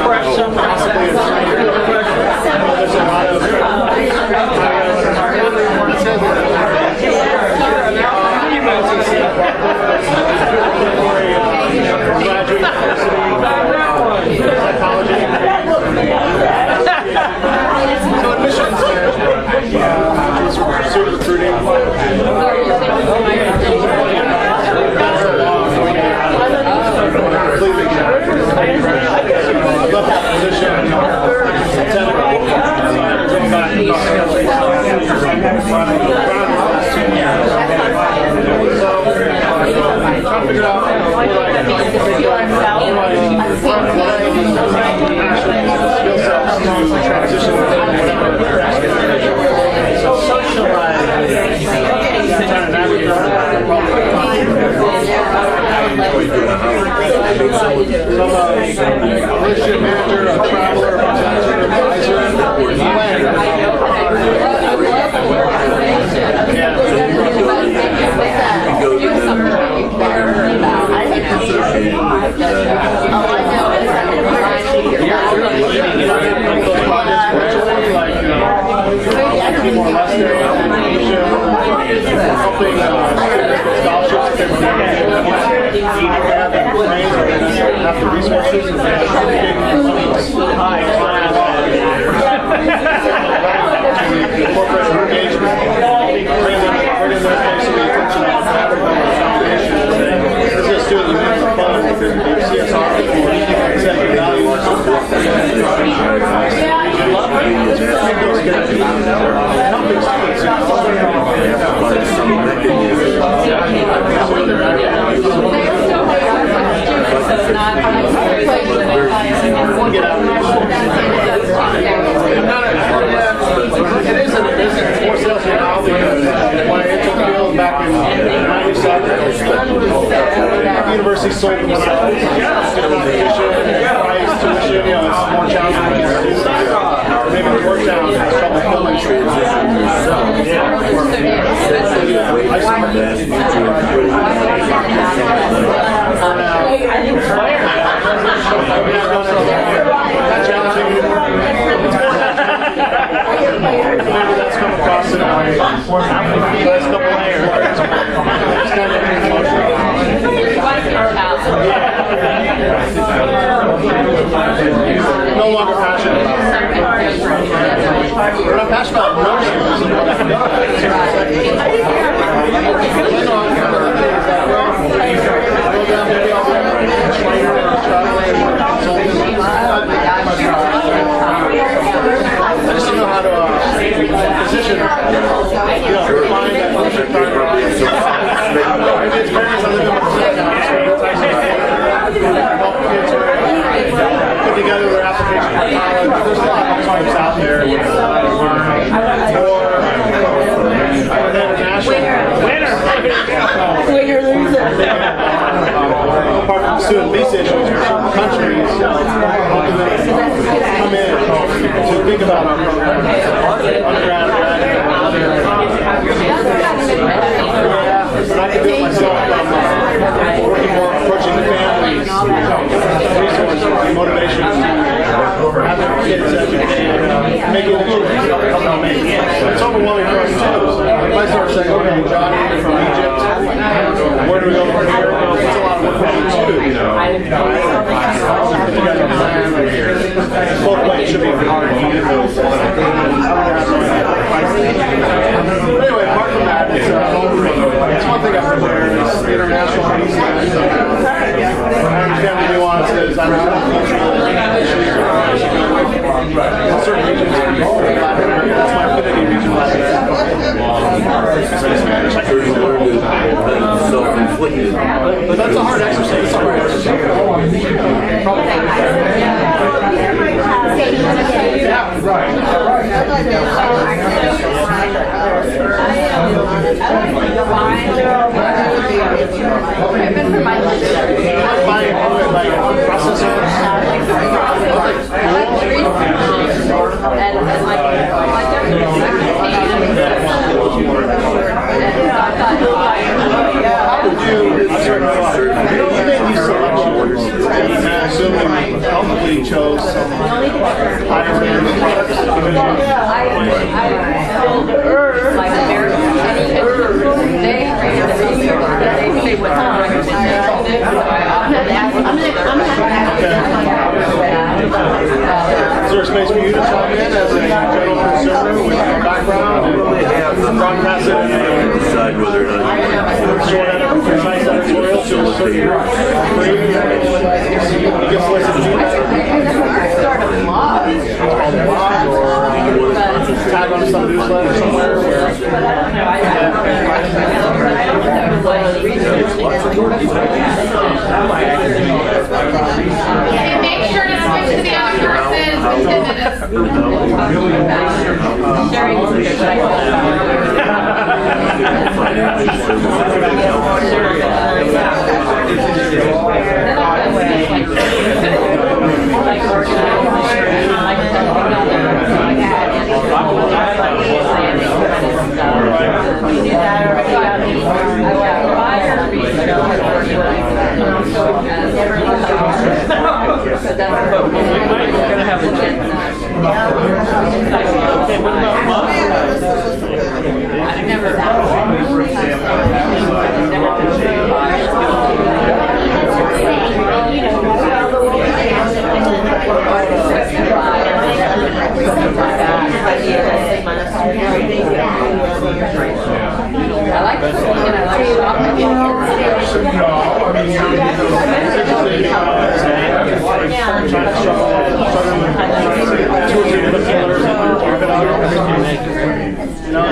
Perhaps some possibly a trainer. There's a lot of graduate university, psychology. So admissions management, student recruiting. I left that position in September. So, trying to figure out skill sets to transition to whatever. So socialize. Trying to navigate relationship manager, a traveler, a presenter, advisor, planner. Helping scholarships have the resources and corporate engagement, bring their place to the attention of this is doing the minimum fund with the CSR for executive value. It is more sales now because when I entered the field back in '97, the university sold themselves. Competition, price, tuition, it's more challenging. Maybe the work down has trouble filling maybe that's come across in my last couple of years. No longer passionate about it. We're not passionate about emotions. I just don't know how to position, find that perfect target. Maybe it's parents that live in help kids put together their application for college. There's a lot of types out there. Or international. Winner loser. Apart from student visa issues for certain countries, helping them come in to think about our program. Undergrad, but I can do it myself. Working more, approaching the families, resources, motivation to have their kids educated, making the choices. It's overwhelming for us too. So if I start saying, okay, Johnny from Egypt, where do we go from here? Well, it's a lot of work for you too. Both ways should be hard. Anyway, apart from that, it's one thing I've prepared is the international piece. I understand the nuances. I don't know cultural issues or in certain regions of Latin America. That's my affinity region. Self-inflicted. But that's a hard exercise. It's a hard exercise. Yeah, right. space for you to come in as a general consumer with your background and broadcast it and decide whether or not sort of precise editorial to free. You get to listen to tag on some newsletter somewhere where Okay, make sure to switch to the other person within 10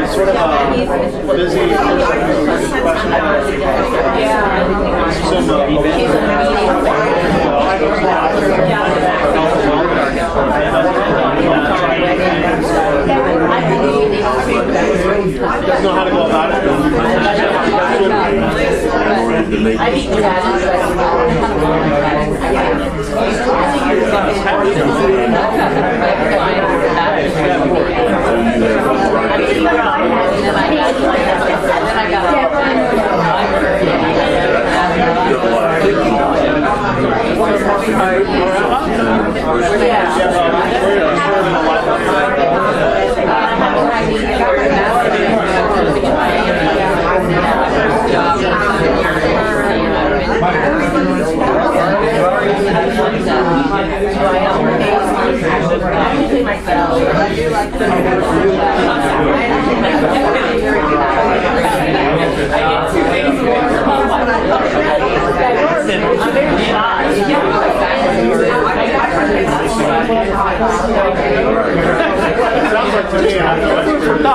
it's sort of a busy question. Doesn't know how to go about it. Sounds like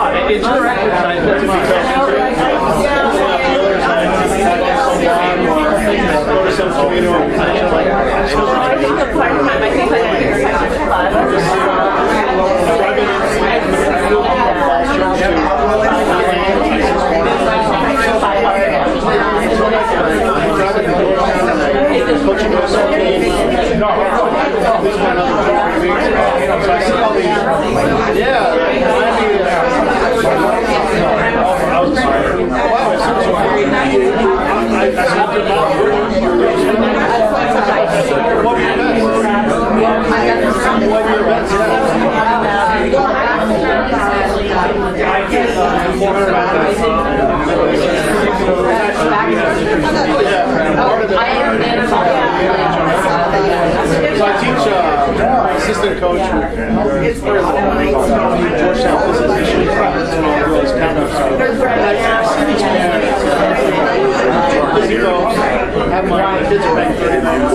to me, it's interactive So I teach assistant coach it's for Georgetown physician girls countdown. Have my kids are paying 30 minutes.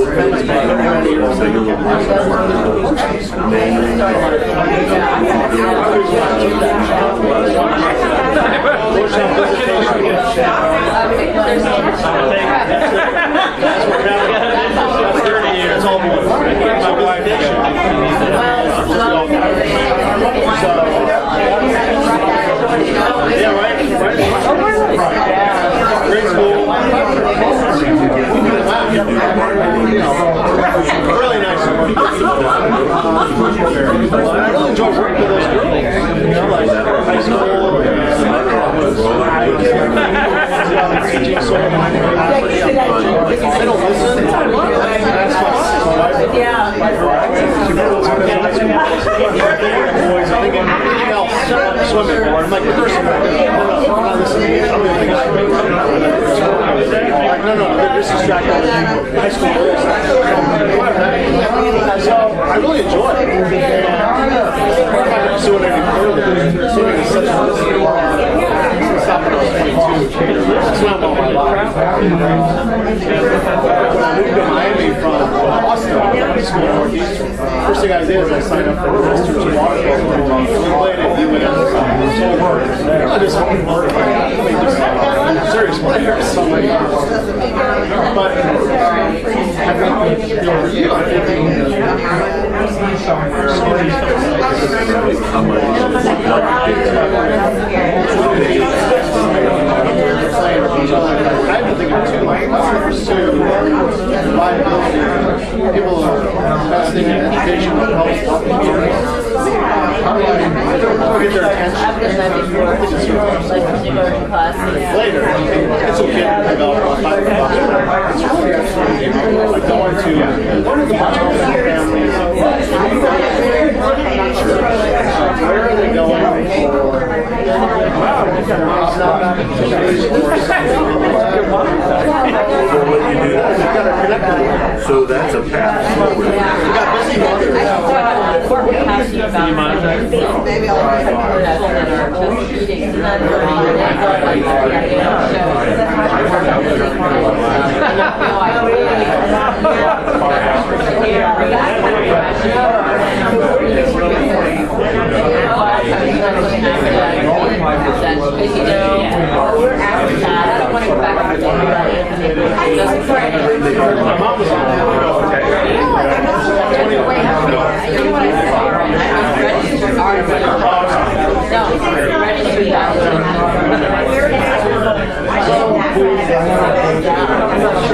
It's all my wife. Yeah, right. Great school. Really nice. I really enjoy working with those girls. You know, like high school. Teaching so much. They don't listen. Swimming, or I'm like, I'm not listening. No, they're just distracted. High school. So I really enjoy it. So when I recorded, swimming is such a stop when I was 22. I swam all my life. When I moved to Miami from Boston, I school in Northeastern. First thing I did is I signed up for the Masters water polo. We played at UNM. I just wanted to work. I mean, just serious player. So like, but I've got for you. I think How I've been thinking too, like, pursue liability. People are investing in education that helps get their attention. Later, it's okay to develop a $500. Like going to one of the families. Where are they going So that's a path forward. Maybe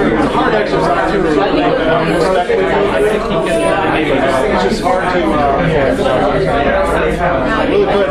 It's hard exercise too. It's just hard to really good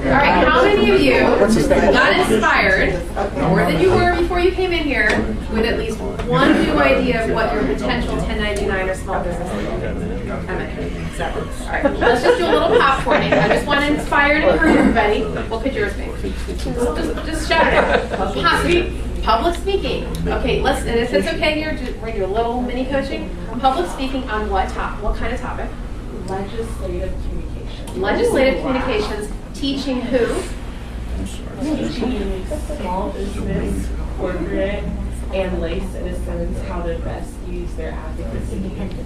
Alright, how many of you got inspired, more than you were before you came in here, with at least one new idea of what your potential 1099 or small business is? Alright, let's just do a little popcorning. I just want to inspire and encourage everybody. What could yours be? Just shout it out. Public speaking. Okay, and if it's okay here, we're your little mini coaching. Public speaking on what topic? What kind of topic? Legislative communication. Legislative communications. Teaching who? Teaching small business, corporate, and lay citizens how to best use their advocacy.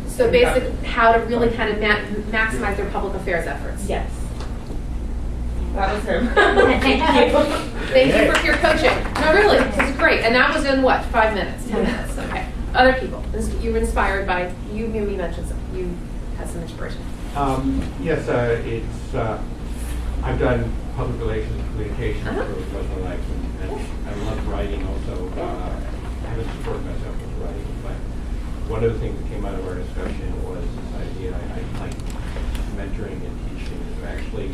So basically, how to really kind of maximize their public affairs efforts. Yes. That was her. Thank you for your coaching. No, really, this is great. And that was in what, 5 minutes, 10 minutes? Okay. Other people, you were inspired by, you mentioned some, you had some inspiration. Yes, I've done public relations and communications for most of my life, and I love writing also. I haven't supported myself with writing, but one of the things that came out of our discussion was this idea I like mentoring and teaching, and actually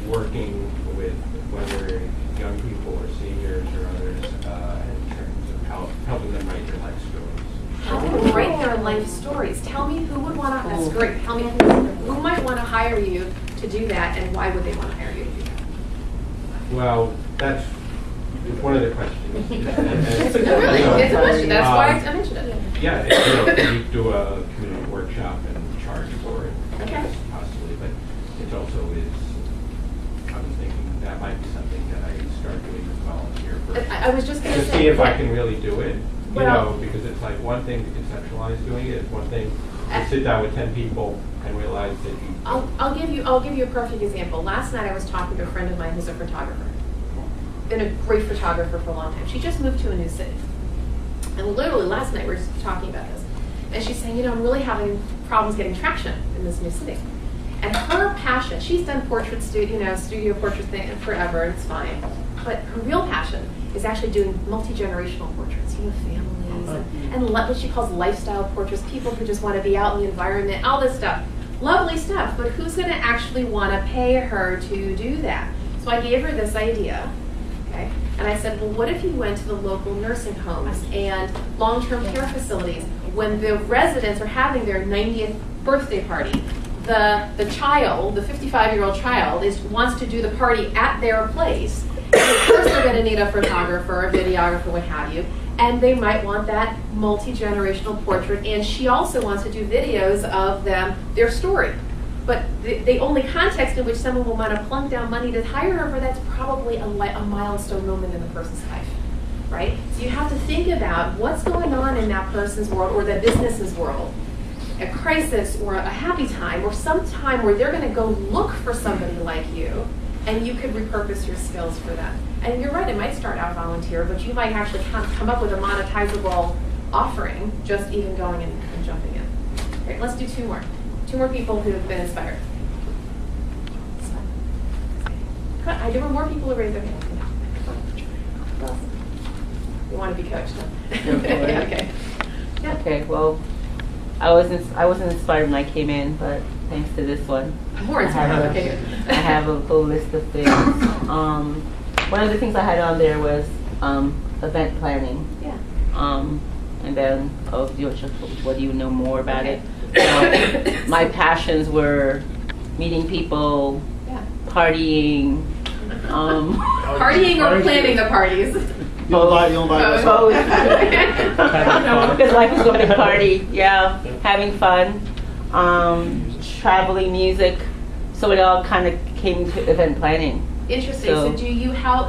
working with whether young people or seniors or others in terms of helping them write their life stories. Help them write their life stories. Tell me who would want to, that's great. Tell me who might want to hire you to do that, and why would they want to hire you to do that? Well, that's one of the questions. It's a question. That's why I mentioned it. Yeah, you do a community workshop and charge for it, Okay. possibly, but it also is, I was thinking that might be something that I start doing really just volunteer for. I was just going To to see say. if I can really do it, Well- because it's like one thing to conceptualize doing it, it's one thing to sit down with 10 people and realize that you. I'll give you a perfect example. Last night I was talking to a friend of mine who's a photographer. Been a great photographer for a long time. She just moved to a new city. And literally last night we were talking about this. And she's saying, I'm really having problems getting traction in this new city. And her passion, she's done studio portrait thing forever, and it's fine. But her real passion is actually doing multi-generational portraits, families, and what she calls lifestyle portraits, people who just want to be out in the environment, all this stuff. Lovely stuff, but who's going to actually want to pay her to do that? So I gave her this idea, okay? And I said, well, what if you went to the local nursing homes and long-term care facilities when the residents are having their 90th birthday party? The child, the 55-year-old child, wants to do the party at their place. And of course, they're going to need a photographer, a videographer, what have you. And they might want that multi-generational portrait. And she also wants to do videos of their story. But the only context in which someone will want to plunk down money to hire her for that's probably a milestone moment in the person's life, right? So you have to think about what's going on in that person's world or that business's world. A crisis or a happy time or some time where they're going to go look for somebody like you, and you could repurpose your skills for that. And you're right, it might start out volunteer, but you might actually come up with a monetizable offering just even going and jumping in. Okay, let's do two more. Two more people who have been inspired. There were more people who raised their hands. You want to be coached, huh? Okay. Yeah. Okay, well, I wasn't inspired when I came in, but thanks to this one. More inspired. Okay, good. I have a full list of things. One of the things I had on there was event planning. Yeah. And then, what do you know more about it? So, my passions were meeting people, Yeah. partying. Partying or planning the parties? You don't lie to Both. Because life is going to party, yeah, having fun, traveling, music. So it all kind of came to event planning. Interesting. So do you, how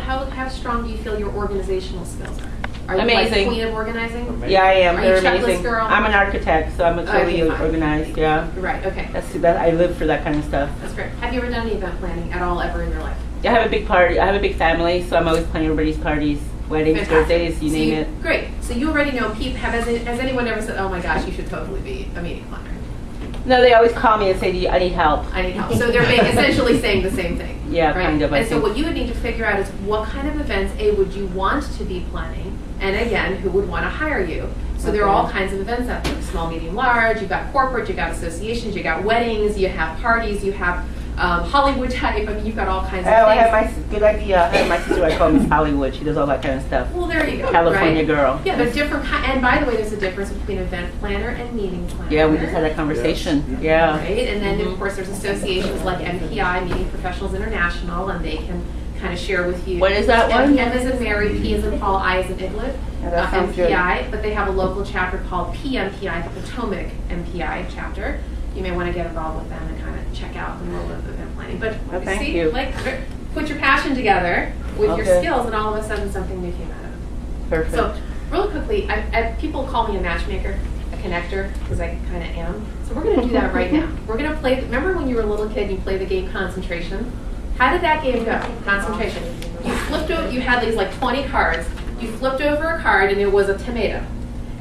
strong do you feel your organizational skills are? Are you Amazing. like queen of organizing? Yeah, I am. Are you They're checklist amazing. girl? I'm an architect, so I'm totally Okay, fine. organized, yeah. Right, okay. That I live for that kind of stuff. That's great. Have you ever done any event planning at all ever in your life? I have a big party. I have a big family, so I'm always planning everybody's parties, weddings, Fantastic. birthdays, you So name it. Great. So you already know people. Has anyone ever said, oh my gosh, you should totally be a meeting planner? No, they always call me and say, I need help. I need help. So they're essentially saying the same thing. Yeah, right? kind of, I And so think. what you would need to figure out is what kind of events, would you want to be planning? And again, who would want to hire you? So there are all kinds of events out there, small, medium, large. You've got corporate, you've got associations, you've got weddings, you have parties, you have Hollywood type. I mean, you've got all kinds of things. I have good idea. I have my sister, I call Miss Hollywood. She does all that kind of stuff. Well, there you go. California right? girl. Yeah, there's different and by the way, there's a difference between event planner and meeting planner. Yeah, we just had that conversation. Yeah. Right, and then of course there's associations like MPI, Meeting Professionals International, and they can kind of share with you. What is that one? M as in Mary, P as in Paul, I as in Igloo. Yeah, that sounds good. MPI, but they have a local chapter called PMPI, the Potomac MPI chapter. You may want to get involved with them and kind of check out the world of event planning. But Well, thank see, you. like, put your passion together with your Okay. skills, and all of a sudden something new came out of it. Perfect. So, real quickly, people call me a matchmaker, a connector, because I kind of am. So we're going to do that right now. We're going to play. Remember when you were a little kid, and you played the game Concentration? How did that game go? Concentration. You flipped over. You had these like 20 cards. You flipped over a card, and it was a tomato,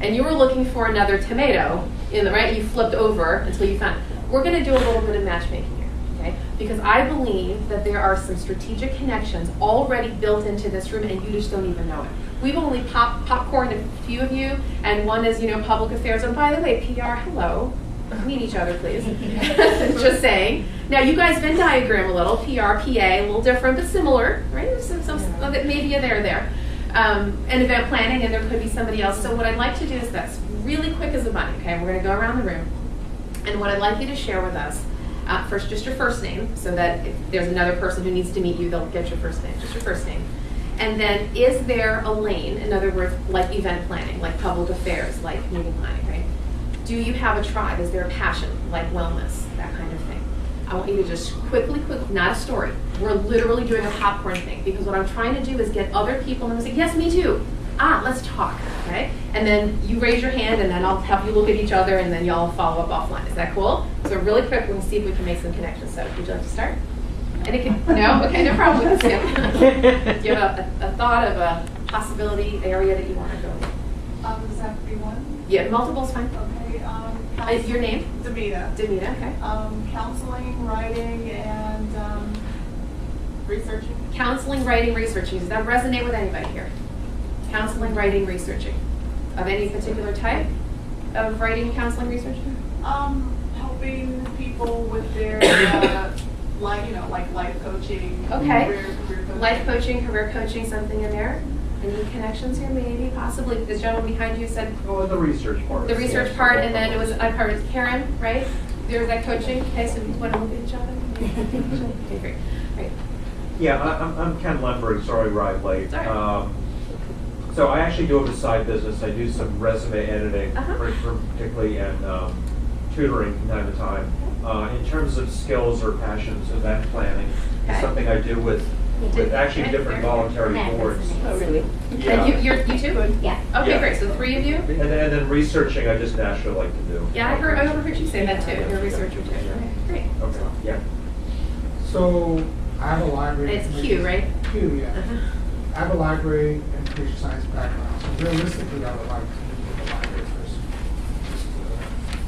and you were looking for another tomato in the right. You flipped over until you found. We're going to do a little bit of matchmaking here, okay? Because I believe that there are some strategic connections already built into this room, and you just don't even know it. We've only popcorned a few of you, and one is, public affairs. And by the way, PR, hello. Meet each other, please. Just saying. Now, you guys Venn diagram a little. PR, PA, a little different, but similar, right? There's some of it, maybe a there. And event planning, and there could be somebody else. So what I'd like to do is this, really quick as a bunny, okay? We're going to go around the room. And what I'd like you to share with us, first, just your first name, so that if there's another person who needs to meet you, they'll get your first name, just your first name. And then, is there a lane, in other words, like event planning, like public affairs, like meeting planning, right? Do you have a tribe? Is there a passion, like wellness, that kind of thing? I want you to just quickly, not a story, We're literally doing a popcorn thing, because what I'm trying to do is get other people and say, yes, me too. Let's talk, okay? And then you raise your hand, and then I'll have you look at each other, and then y'all follow up offline. Is that cool? So really quick, we'll see if we can make some connections. So would you like to start? And it can, no? Okay, no problem. We can skip. Do you have a thought of a possibility area that you want to go with? Does that have to be one? Yeah, multiple's fine. Okay. Your name? Demita. Demita, okay. Counseling, writing, and researching. Counseling, writing, researching. Does that resonate with anybody here? Counseling, writing, researching. Of any particular type of writing, counseling, researching? Helping people with their, like life coaching. Okay. Career coaching. Life coaching, career coaching, something in there? Any connections here, maybe, possibly? This gentleman behind you said Oh, the research part. the research part, and then it was Karen, right? There's that coaching. Okay, so you want to look at each other? Okay, great. Right. Yeah, I'm Ken Lemberg, sorry, arrived late. Sorry. So I actually do have a side business. I do some resume editing, Uh-huh. particularly, and tutoring from time to time. In terms of skills or passions, event planning Okay. is something I do with actually different voluntary boards. Oh, really? Yeah. And you too? Yeah. Okay, Yeah. great. So 3 of you? And then researching, I just naturally like to do. Yeah, I overheard you say that too. You're a researcher too. Okay, great. Okay, yeah. So I have a library. It's Q, right? Q, yeah. Uh-huh. I have a library and computer science background, so realistically, I would like to do the library first.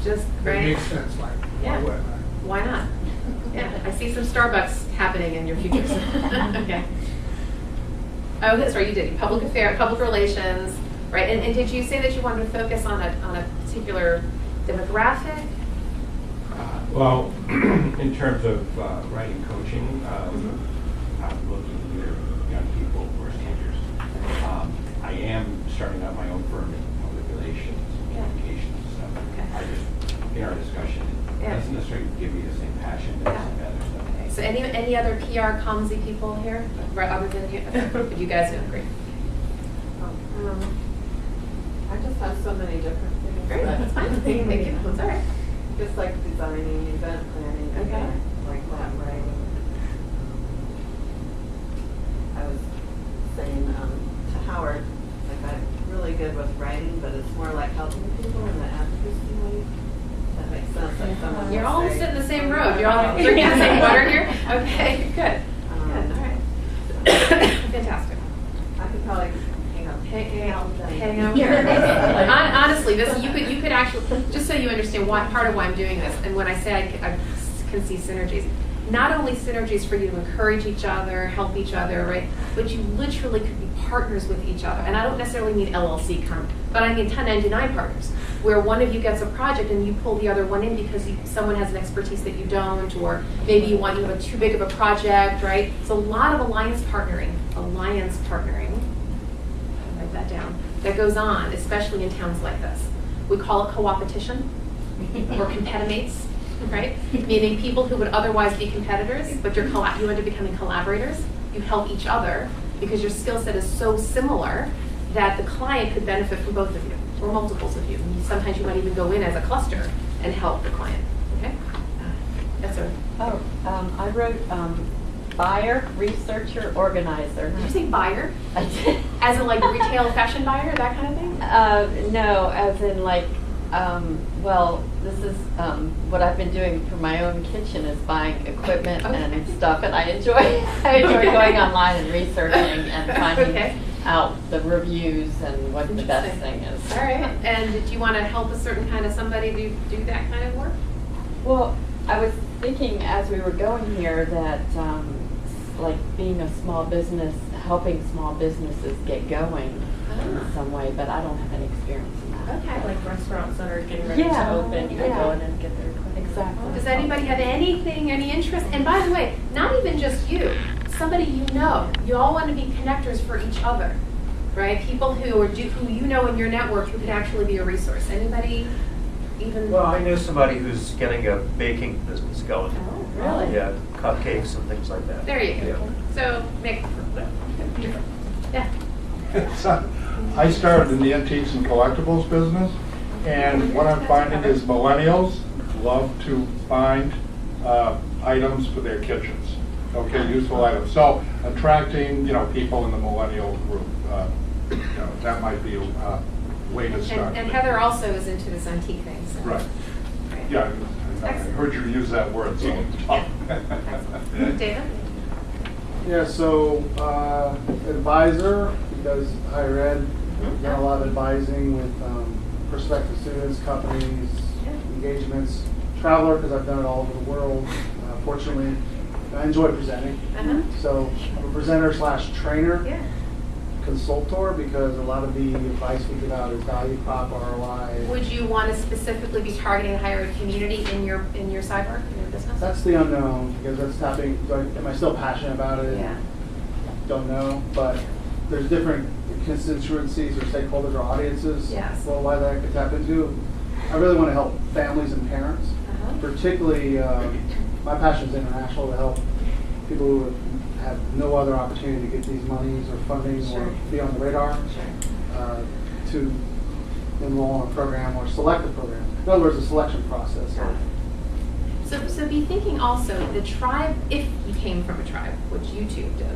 Just, It right? makes sense, like, Yeah. why wouldn't I? Why not? Yeah, I see some Starbucks happening in your future. Okay. Oh, that's right, you did. Public affairs, public relations, right? And did you say that you wanted to focus on a particular demographic? Well, in terms of writing coaching, I'm looking at young people or seniors. I am starting out my own firm in public relations, communications stuff. Okay. I just, in our discussion, it Yeah. doesn't necessarily give me the same passion as Yeah. some other stuff. Okay, so any other PR comsy people here, right, other than you? Okay. But you guys do great. I just have so many different things. Great, that's fine. Thank you. That's all right. Just like designing, event planning, Okay. like that writing. I was saying to Howard, like I'm really good with writing, but it's more like helping people in the advocacy way. That makes sense. Like someone You're will all say- sitting in the same road. You're all drinking the same water here? Okay, good. Good, all right. Fantastic. I could probably hang out with them. Hang out here. Honestly, this you could actually, just so you understand why, part of why I'm doing this, and when I say I can see synergies, not only synergies for you to encourage each other, help each other, right? But you literally could be partners with each other. And I don't necessarily mean LLC but I mean 1099 partners, where one of you gets a project and you pull the other one in because someone has an expertise that you don't, or maybe you have a too big of a project, right? It's a lot of alliance partnering, write that down, that goes on, especially in towns like this. We call it co-opetition or competimates, right? Meaning people who would otherwise be competitors, but you end up becoming collaborators. You help each other because your skill set is so similar that the client could benefit from both of you or multiples of you. And sometimes you might even go in as a cluster and help the client. Okay? Yes, sir. Oh, I wrote buyer, researcher, organizer. Did you say buyer? I did. As in like retail fashion buyer, that kind of thing? No, as in like, well, this is what I've been doing for my own kitchen is buying equipment and stuff, and I enjoy going online and researching and finding out the reviews and what the best thing is. All right. And did you want to help a certain kind of somebody do that kind of work? Well, I was thinking as we were going here that like being a small business, helping small businesses get going in some way, but I don't have any experience in that. Okay. Like restaurants that are getting ready to open, you can go in and get their equipment. Exactly. Does anybody have anything, any interest? And by the way, not even just you, somebody you know. You all want to be connectors for each other, right? People who you know in your network who could actually be a resource. Anybody even? Well, I know somebody who's getting a baking business going. Oh, really? Yeah, cupcakes and things like that. There you go. So, Mick. Yeah. I started in the antiques and collectibles business, and what I'm finding is millennials love to find items for their kitchens. Okay, useful items. So attracting, people in the millennial group, that might be a way to start. And Heather also is into this antique thing, so. Right. Yeah, I heard you use that word, so. David? Yeah, so advisor, because higher ed, done a lot of advising with prospective students, companies, engagements. Traveler, because I've done it all over the world. Fortunately, I enjoy presenting. So I'm a presenter / trainer, consultor, because a lot of the advice we give out is value prop, ROI. Would you want to specifically be targeting the higher ed community in your sidebar, in your business? That's the unknown, because that's tapping, am I still passionate about it? Yeah. Don't know, but there's different constituencies or stakeholders or audiences worldwide that I could tap into. I really want to help families and parents, particularly, my passion is international, to help people who have no other opportunity to get these monies or funding or be on the radar to enroll in a program or select a program. In other words, a selection process. So be thinking also, the tribe, if you came from a tribe, which you two did,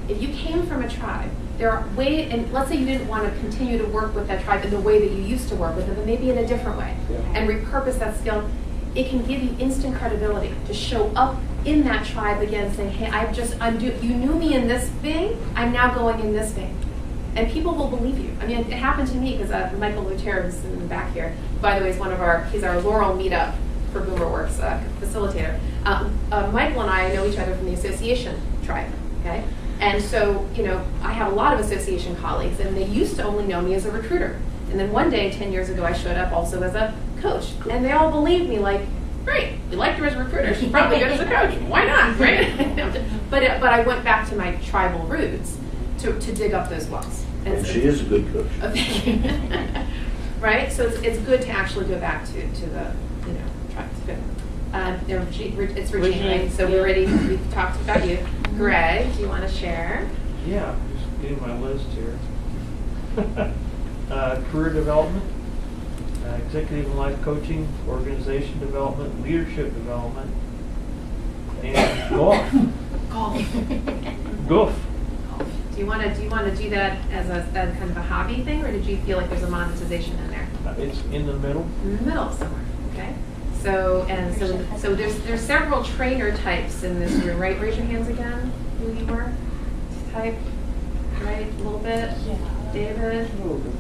if you came from a tribe, there are ways, and let's say you didn't want to continue to work with that tribe in the way that you used to work with them, but maybe in a different way, and repurpose that skill, it can give you instant credibility to show up in that tribe again, saying, hey, you knew me in this thing, I'm now going in this thing. And people will believe you. I mean, it happened to me because Michael Lutero is in the back here. By the way, he's our Laurel meetup for BoomerWorks facilitator. Michael and I know each other from the association tribe, okay? And so, I have a lot of association colleagues, and they used to only know me as a recruiter. And then one day, 10 years ago, I showed up also as a coach. And they all believed me, like, great, we liked her as a recruiter, she's probably good as a coach, why not, right? but I went back to my tribal roots to dig up those wells. And she is a good coach. Oh, thank you. Right? So it's good to actually go back to the, tribe. It's Regina, right? So we've talked about you. Greg, do you want to share? Yeah, just getting my list here. Career development, executive and life coaching, organization development, leadership development, and golf. Golf. Do you want to do that as a kind of a hobby thing, or did you feel like there's a monetization in there? It's in the middle. In the middle somewhere. Okay. So there's several trainer types in this room, right? Raise your hands again. Who you were? Type. Right. A little bit. Yeah. David. A little bit.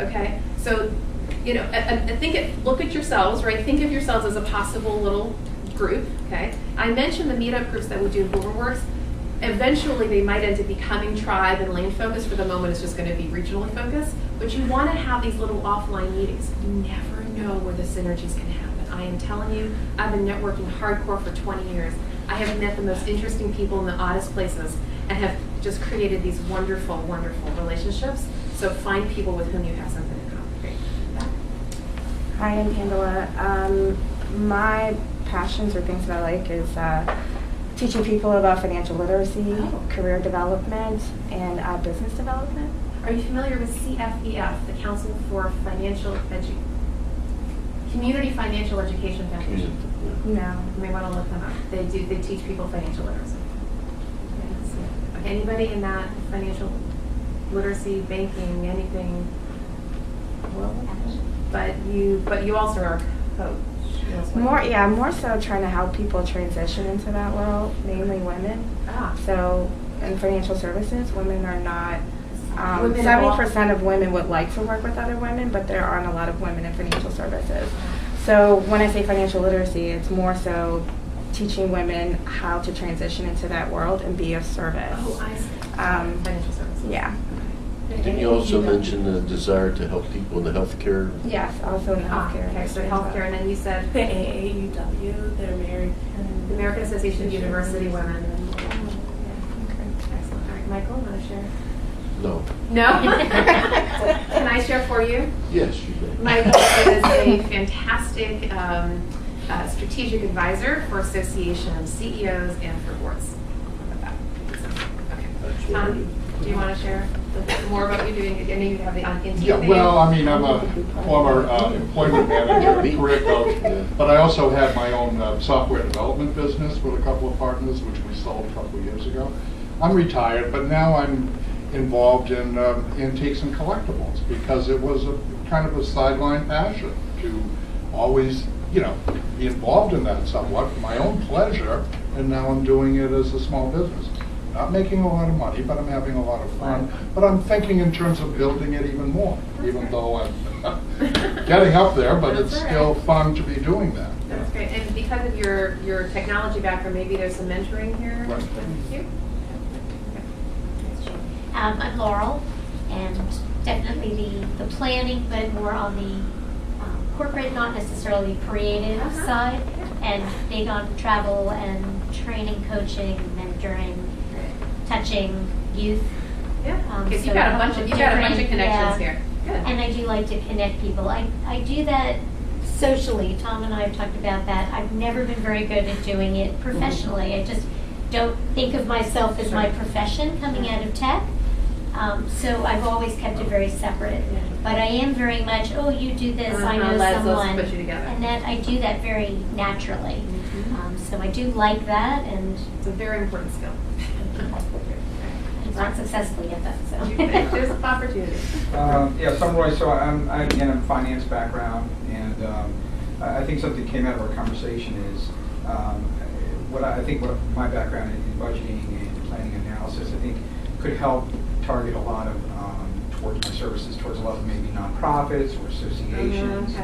Okay. So, look at yourselves, right? Think of yourselves as a possible little group. Okay. I mentioned the meetup groups that we do in BoomerWorks. Eventually, they might end up becoming tribe and lane focused. For the moment, it's just going to be regionally focused. But you want to have these little offline meetings. You never know where the synergies can happen. I am telling you, I've been networking hardcore for 20 years. I have met the most interesting people in the oddest places and have just created these wonderful, wonderful relationships. So find people with whom you have something in common. Great. Hi, I'm Pandela. My passions or things that I like is teaching people about financial literacy, career development, and business development. Are you familiar with CFEF, the Council for Community Financial Education Foundation? No. You may want to look them up. They teach people financial literacy. Okay, anybody in that financial literacy, banking, anything? Well, but you also are a coach. More so trying to help people transition into that world, mainly women. So in financial services, women are not. 70% of women would like to work with other women, but there aren't a lot of women in financial services. So when I say financial literacy, it's more so teaching women how to transition into that world and be of service. Oh, I see. Financial services. Yeah. Didn't you also mention the desire to help people in the healthcare? Yes, also in healthcare. Okay, so healthcare, and then you said the AAUW, the American Association of University Women. Excellent. All right, Michael, want to share? No. No? Can I share for you? Yes, you may. Michael is a fantastic strategic advisor for association CEOs and for boards. How about that? Okay. That's what I do. Do you want to share more about what you're doing? I know you have the intake. Yeah, well, I mean, I'm a former employment manager and career coach, but I also had my own software development business with a couple of partners, which we sold a couple of years ago. I'm retired, but now I'm involved in antiques and collectibles because it was a kind of a sideline passion to always, you know, be involved in that somewhat for my own pleasure, and now I'm doing it as a small business. Not making a lot of money, but I'm having a lot of fun. But I'm thinking in terms of building it even more, even though I'm getting up there, but it's still fun to be doing that. That's great. And because of your technology background, maybe there's some mentoring here with you? I'm Laurel, and definitely the planning, but more on the corporate, not necessarily creative side, and big on travel and training, coaching, mentoring, touching youth. Yeah, because you've got a bunch of connections here. Good. And I do like to connect people. I do that socially. Tom and I have talked about that. I've never been very good at doing it professionally. I just don't think of myself as my profession coming out of tech. So I've always kept it very separate. But I am very much, oh, you do this, I know someone. Let's put you together. And that I do that very naturally. So I do like that, and it's a very important skill. It's not successful yet, though. So there's an opportunity. Yeah, so I'm Roy. So I again have a finance background, and I think something came out of our conversation is what my background in budgeting and planning analysis, I think, could help target a lot of towards my services towards a lot of maybe nonprofits or associations.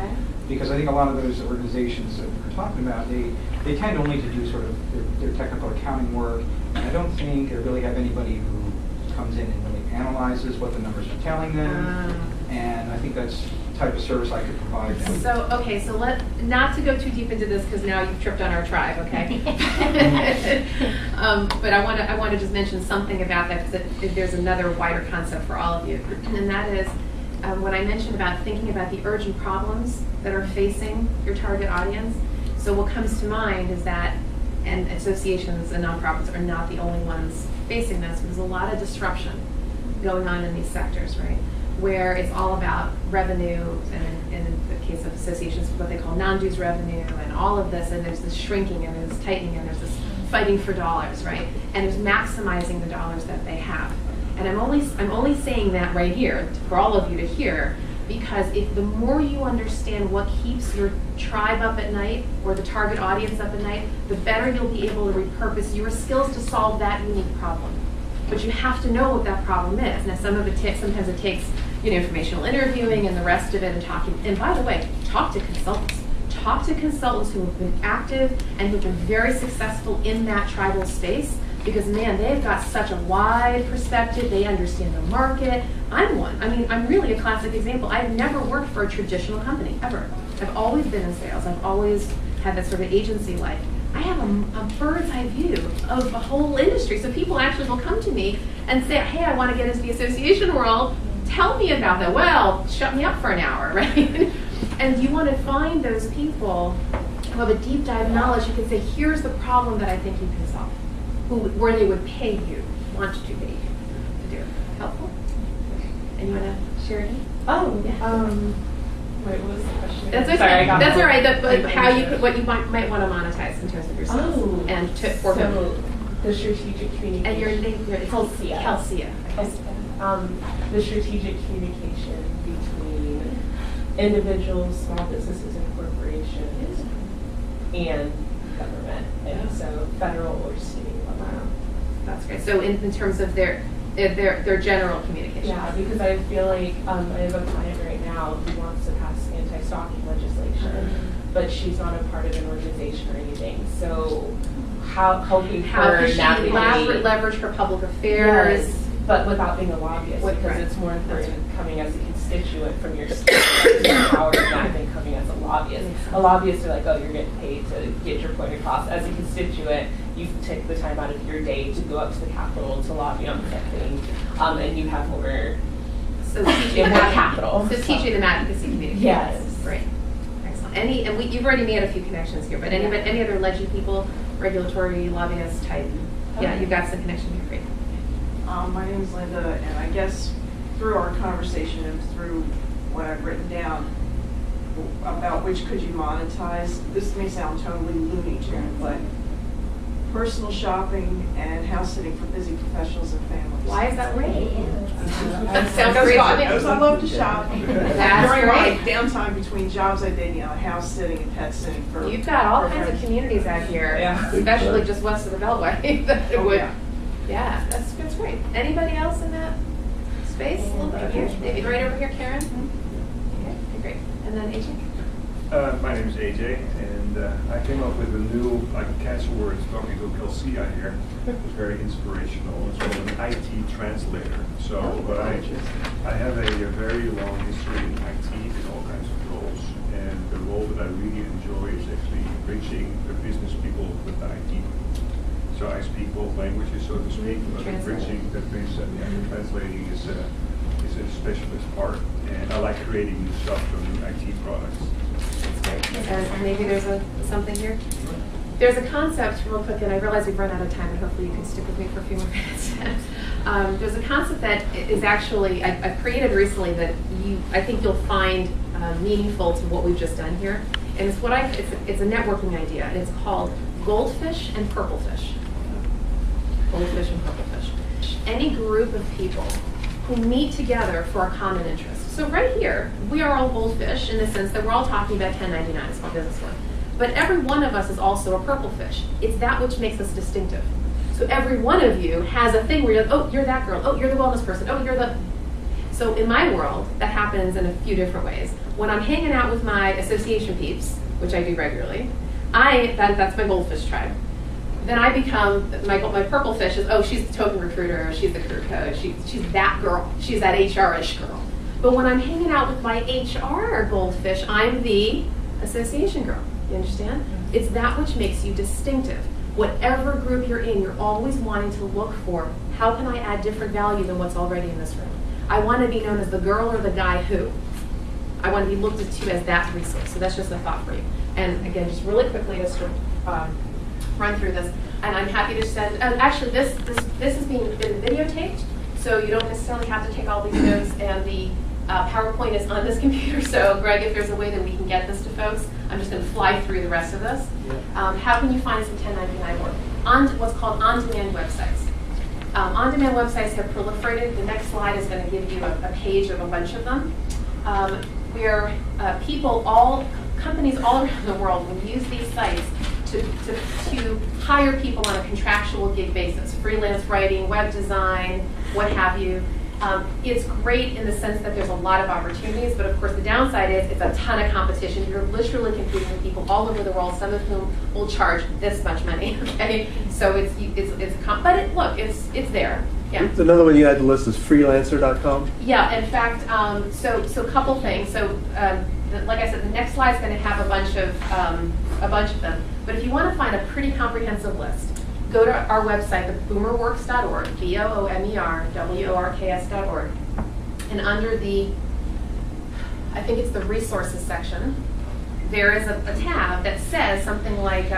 Because I think a lot of those organizations that we're talking about, they tend only to do sort of their technical accounting work, and I don't think they really have anybody who comes in and really analyzes what the numbers are telling them, and I think that's the type of service I could provide them. So not to go too deep into this because now you've tripped on our tribe, okay? But I want to just mention something about that because there's another wider concept for all of you, and that is when I mentioned about thinking about the urgent problems that are facing your target audience. So what comes to mind is that, and associations and nonprofits are not the only ones facing this. There's a lot of disruption going on in these sectors, right? Where it's all about revenue, and in the case of associations, what they call non-dues revenue, and all of this, and there's this shrinking, and there's this tightening, and there's this fighting for dollars, right? And there's maximizing the dollars that they have. And I'm only saying that right here for all of you to hear, because if the more you understand what keeps your tribe up at night or the target audience up at night, the better you'll be able to repurpose your skills to solve that unique problem. But you have to know what that problem is. Now, sometimes it takes informational interviewing and the rest of it, and talking. And by the way, talk to consultants. Talk to consultants who have been active and who've been very successful in that tribal space. Because, man, they've got such a wide perspective. They understand the market. I'm one. I mean, I'm really a classic example. I've never worked for a traditional company, ever. I've always been in sales. I've always had that sort of agency life. I have a bird's eye view of a whole industry. So people actually will come to me and say, hey, I want to get into the association world. Tell me about that. Well, shut me up for an hour, right? And you want to find those people who have a deep dive knowledge. You can say, here's the problem that I think you can solve. Where they would pay you, want to pay you to do it. Helpful? And you want to share it? Oh, yeah. Wait, what was the question? That's okay. Sorry, that's all right. But what you might want the terms of your skills. Oh, and the strategic communication. And your name, Kelsia. The strategic communication between individuals, small businesses, and corporations, and government, and so federal or state. That's great. So in terms of their general communication. Yeah, because I feel like I have a client right now who wants to pass anti-stalking legislation, but she's not a part of an organization or anything. So helping her navigate, leverage her public affairs. Yes, but without being a lobbyist, because it's more important coming as a constituent from your state power than coming as a lobbyist. A lobbyist are like, oh, you're getting paid to get your point across. As a constituent, you take the time out of your day to go up to the Capitol to lobby on something, and you have more. So teaching capital. So teaching them advocacy communication. Yes. Great. Excellent. You've already made a few connections here, but any other leggy people, regulatory lobbyists type? Yeah, you've got some connection here. Great. My name is Linda, and I guess through our conversation and through what I've written down about which could you monetize, this may sound totally Looney Tune, but personal shopping and house sitting for busy professionals and families. Why is that great? That sounds great to me. knows I love to shop. That's During my great. downtime between jobs, I did, house sitting and pet sitting for. You've got all for kinds of friends. communities out here, Yeah. especially just west of the Beltway. that Oh, would, yeah. yeah, that's great. Anybody else in that space? A little bit here, maybe right over here, Karen. Okay, great. And then AJ. My name is AJ, and I came up with a new catch words talking to Kelsey here. It was very inspirational. It's called an IT translator. So, but I have a very long history in IT in all kinds of roles, and the role that I really enjoy is actually bridging the business people with the IT. So I speak both languages, so to speak, but the bridging, that means that the translating is a specialist part, and I like creating new stuff for new IT products. And maybe there's something here. There's a concept, real quick, and I realize we've run out of time, and hopefully you can stick with me for a few more minutes. There's a concept that is actually, I've created recently that I think you'll find meaningful to what we've just done here. And it's a networking idea, and it's called goldfish and purplefish. Goldfish and purplefish. Any group of people who meet together for a common interest. So right here, we are all goldfish in the sense that we're all talking about 1099, small business one. But every one of us is also a purple fish. It's that which makes us distinctive. So every one of you has a thing where you're like, oh, you're that girl. Oh, you're the wellness person. Oh, you're the... So in my world, that happens in a few different ways. When I'm hanging out with my association peeps, which I do regularly, that's my goldfish tribe. Then I become, my purple fish is, oh, she's the token recruiter, she's the career coach, she's that girl, she's that HR-ish girl. But when I'm hanging out with my HR goldfish, I'm the association girl. You understand? It's that which makes you distinctive. Whatever group you're in, you're always wanting to look for, how can I add different value than what's already in this room? I want to be known as the girl or the guy who. I want to be looked at to as that resource. So that's just a thought for you. And again, just really quickly, just to run through this. And I'm happy to send, actually this has been videotaped, so you don't necessarily have to take all these notes, and the PowerPoint is on this computer, so Greg, if there's a way that we can get this to folks, I'm just going to fly through the rest of this. How can you find some 1099 work? On what's called on-demand websites. On-demand websites have proliferated. The next slide is going to give you a page of a bunch of them, where companies all around the world will use these sites to hire people on a contractual gig basis, freelance writing, web design, what have you. It's great in the sense that there's a lot of opportunities, but of course the downside is it's a ton of competition. You're literally competing with people all over the world, some of whom will charge this much money. Okay, so but it's there. Yeah. Another one you had to list is freelancer.com. Yeah, in fact, so a couple things. So like I said, the next slide is going to have a bunch of them. But if you want to find a pretty comprehensive list, go to our website, theboomerworks.org, BOOMERWORKS.org, and under the, I think it's the resources section, there is a tab that says something like,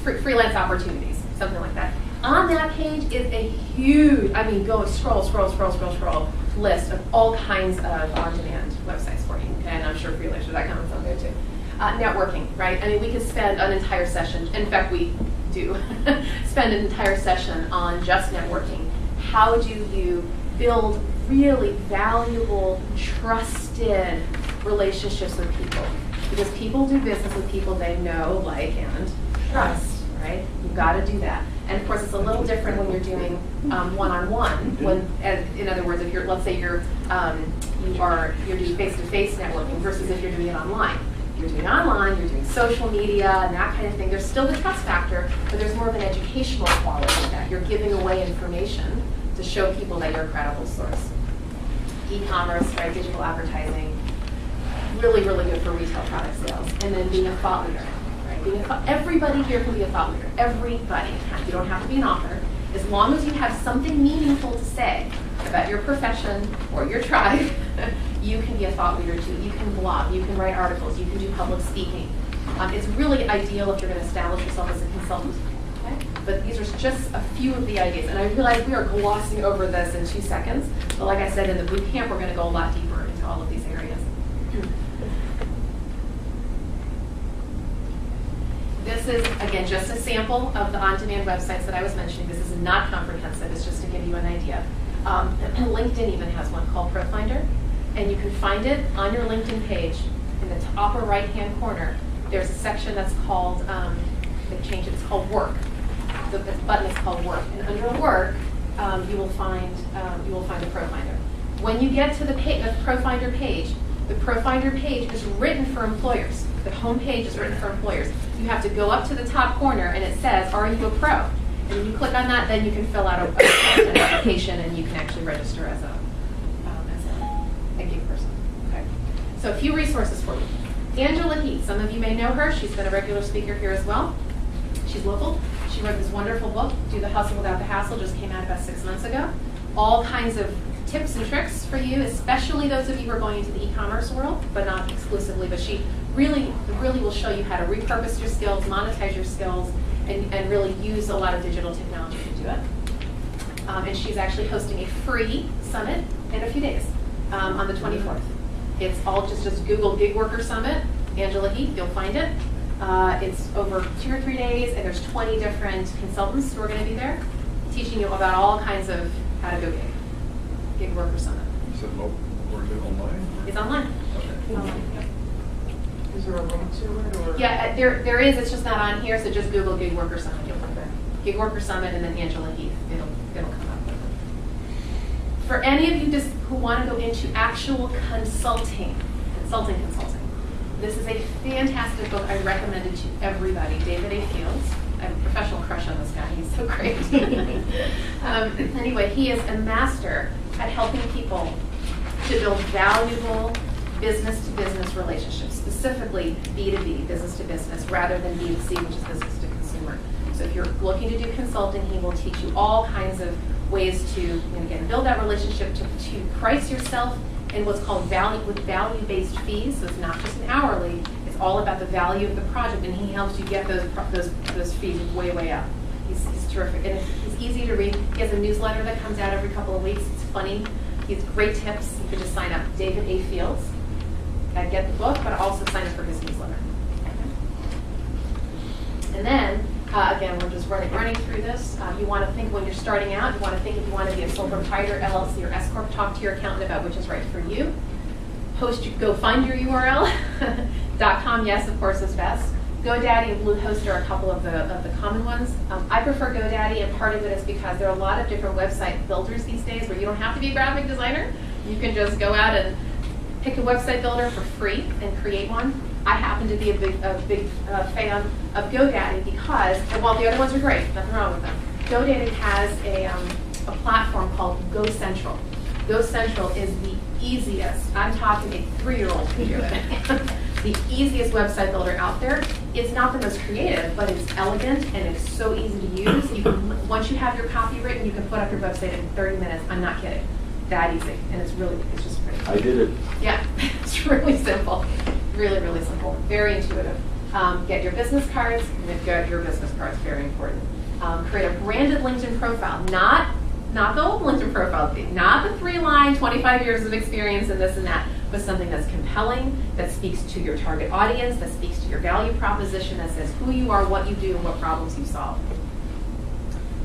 freelance opportunities, something like that. On that page is a huge, go scroll list of all kinds of on-demand websites for you. And I'm sure freelancer.com is on there too. Networking, right? We could spend an entire session, in fact we do, spend an entire session on just networking. How do you build really valuable, trusted relationships with people? Because people do business with people they know, like, and trust, right? You've got to do that. And of course, it's a little different when you're doing one-on-one. In other words, if let's say you're doing face-to-face networking versus if you're doing it online. You're doing online, you're doing social media, and that kind of thing. There's still the trust factor, but there's more of an educational quality to that. You're giving away information to show people that you're a credible source. E-commerce, right, digital advertising, really, really good for retail product sales. And then being a thought leader, right? Everybody here can be a thought leader. Everybody. You don't have to be an author. As long as you have something meaningful to say about your profession or your tribe, you can be a thought leader too. You can blog, you can write articles, you can do public speaking. It's really ideal if you're going to establish yourself as a consultant. Okay? But these are just a few of the ideas. And I realize we are glossing over this in 2 seconds. But like I said, in the boot camp, we're going to go a lot deeper into all of these areas. This is, again, just a sample of the on-demand websites that I was mentioning. This is not comprehensive. It's just to give you an idea. LinkedIn even has one called ProFinder. And you can find it on your LinkedIn page in the upper right-hand corner. There's a section that's called, they've changed it, it's called Work. The button is called Work. And under Work, you will find the ProFinder. When you get to the ProFinder page, the ProFinder page is written for employers. The home page is written for employers. You have to go up to the top corner and it says, "Are you a pro?" And when you click on that, then you can fill out an application and you can actually register as a gig person. Okay. So a few resources for you. Angela Heath, some of you may know her. She's been a regular speaker here as well. She's local. She wrote this wonderful book, Do the Hustle Without the Hassle, just came out about 6 months ago. All kinds of tips and tricks for you, especially those of you who are going into the e-commerce world, but not exclusively. But she really will show you how to repurpose your skills, monetize your skills, and really use a lot of digital technology to do it. And she's actually hosting a free summit in a few days on the 24th. It's all just Google Gig Worker Summit, Angela Heath, you'll find it. It's over 2 or 3 days, and there's 20 different consultants who are going to be there, teaching you about all kinds of how to go Gig Worker Summit. You said local, or is it online? It's online. Okay. Online, yep. Is there a link to it? Or? Yeah, there is. It's just not on here, so just Google Gig Worker Summit. You'll find it. Gig Worker Summit, and then Angela Heath. It'll come up. For any of you who want to go into actual consulting, this is a fantastic book. I recommend it to everybody. David A. Fields. I have a professional crush on this guy. He's so great. Anyway, he is a master at helping people to build valuable business-to-business relationships, specifically B2B, business-to-business, rather than B2C, which is business-to-consumer. So if you're looking to do consulting, he will teach you all kinds of ways to, again, build that relationship, to price yourself in what's called value-based fees. So it's not just an hourly, it's all about the value of the project, and he helps you get those fees way up. He's terrific, and he's easy to read. He has a newsletter that comes out every couple of weeks. It's funny. He has great tips. You can just sign up. David A. Fields. I'd get the book, but also sign up for his newsletter. And then, again, we're just running through this. You want to think when you're starting out, you want to think if you want to be a sole proprietor, LLC, or S Corp, talk to your accountant about which is right for you. Go find your URL. .com, yes, of course, is best. GoDaddy and Bluehost are a couple of the common ones. I prefer GoDaddy, and part of it is because there are a lot of different website builders these days where you don't have to be a graphic designer. You can just go out and pick a website builder for free and create one. I happen to be a big fan of GoDaddy because, and while the other ones are great, nothing wrong with them, GoDaddy has a platform called GoCentral. GoCentral is the easiest, I'm talking a 3-year-old can do it, the easiest website builder out there. It's not the most creative, but it's elegant and it's so easy to use. You can, once you have your copy written, you can put up your website in 30 minutes. I'm not kidding. That easy, and it's just pretty. I did it. Yeah, it's really simple. Really simple. Very intuitive. Get your business cards. Get your business cards. Very important. Create a branded LinkedIn profile. Not the old LinkedIn profile thing. Not the 3-line, 25 years of experience and this and that, but something that's compelling, that speaks to your target audience, that speaks to your value proposition, that says who you are, what you do, and what problems you solve.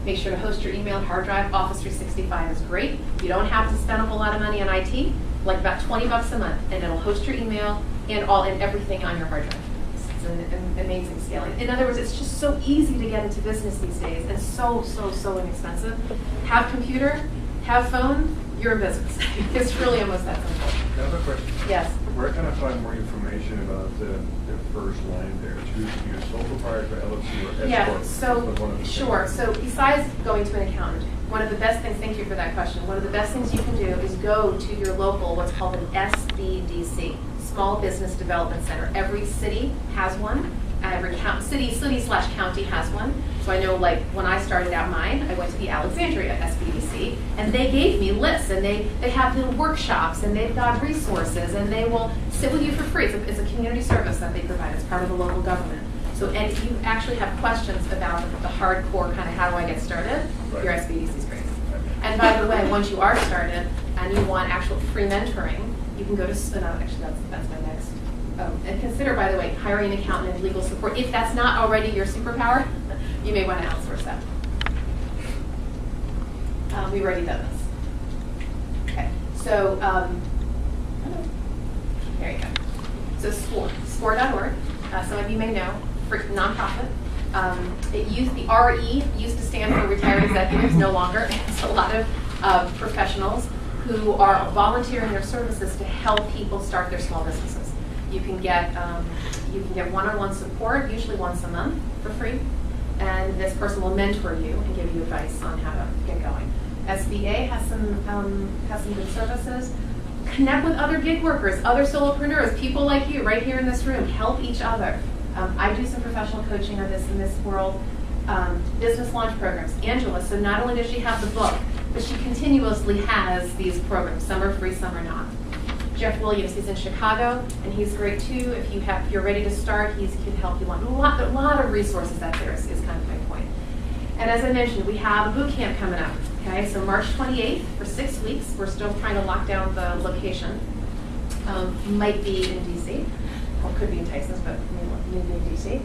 Make sure to host your email hard drive. Office 365 is great. You don't have to spend a whole lot of money on IT, like about $20 a month, and it'll host your email and everything on your hard drive. It's an amazing scaling. In other words, it's just so easy to get into business these days, and so inexpensive. Have computer, have phone, you're in business. It's really almost that simple. I have a question. Yes. Where can I find more information about the first line there? Choose to be a sole proprietor, LLC, or S Corp? Yeah, so sure. So besides going to an accountant, one of the best things, thank you for that question, one of the best things you can do is go to your local, what's called an SBDC, Small Business Development Center. Every city has one. Every city/county has one. So I know, like, when I started out mine, I went to the Alexandria SBDC, and they gave me lists, and they have little workshops, and they've got resources, and they will sit with you for free. It's a community service that they provide. It's part of the local government. So, and if you actually have questions about the hardcore kind of how do I get started, Right. your SBDC is great. And by the way, once you are started and you want actual free mentoring, you can go to, actually that's my next. And consider, by the way, hiring an accountant and legal support. If that's not already your superpower, you may want to outsource that. We've already done this. Okay, so there you go. So SCORE.org, some of you may know, nonprofit. The RE used to stand for retired executives, no longer. It's a lot of professionals who are volunteering their services to help people start their small businesses. You can get one-on-one support, usually once a month for free, and this person will mentor you and give you advice on how to get going. SBA has some good services. Connect with other gig workers, other solopreneurs, people like you right here in this room. Help each other. I do some professional coaching on this in this world. Business launch programs. Angela, so not only does she have the book, but she continuously has these programs. Some are free, some are not. Jeff Williams, he's in Chicago, and he's great too. If you're ready to start, he can help you. A lot of resources out there is kind of my point. And as I mentioned, we have a boot camp coming up. Okay, so March 28th for 6 weeks. We're still trying to lock down the location. Might be in DC, or could be in Texas, but maybe in DC.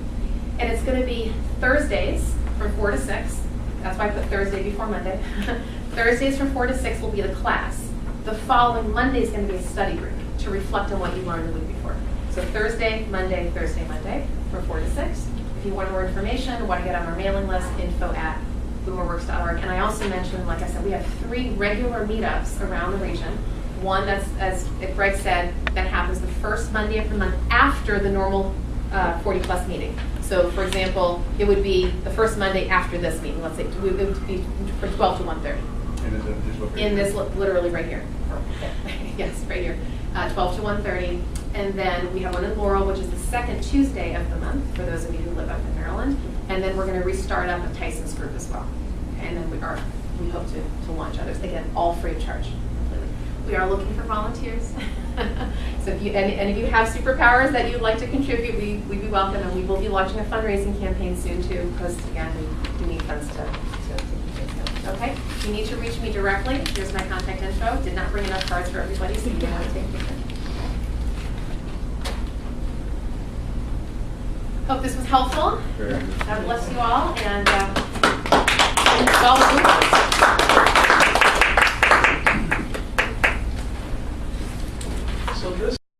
And it's going to be Thursdays from 4 to 6. That's why I put Thursday before Monday. Thursdays from 4 to 6 will be the class. The following Monday is going to be a study group to reflect on what you learned the week before. So Thursday, Monday, from 4 to 6. If you want more information, want to get on our mailing list, info@boomerworks.org. And I also mentioned, like I said, we have 3 regular meetups around the region. One that's, as Greg said, that happens the first Monday of the month after the normal 40-plus meeting. So, for example, it would be the first Monday after this meeting. Let's say it would be from 12 to 1:30. In this, literally right here. Yes, right here. 12 to 1:30. And then we have one in Laurel, which is the second Tuesday of the month, for those of you who live up in Maryland. And then we're going to restart up at Tyson's group as well. Okay, and then we hope to launch others. Again, all free of charge. Completely. We are looking for volunteers. So if any of you have superpowers that you'd like to contribute, we'd be welcome. And we will be launching a fundraising campaign soon too, because again, we need funds to keep things going. Okay? If you need to reach me directly, here's my contact info. Did not bring enough cards for everybody, so you don't want to take pictures. Hope this was helpful. God bless you all, and So this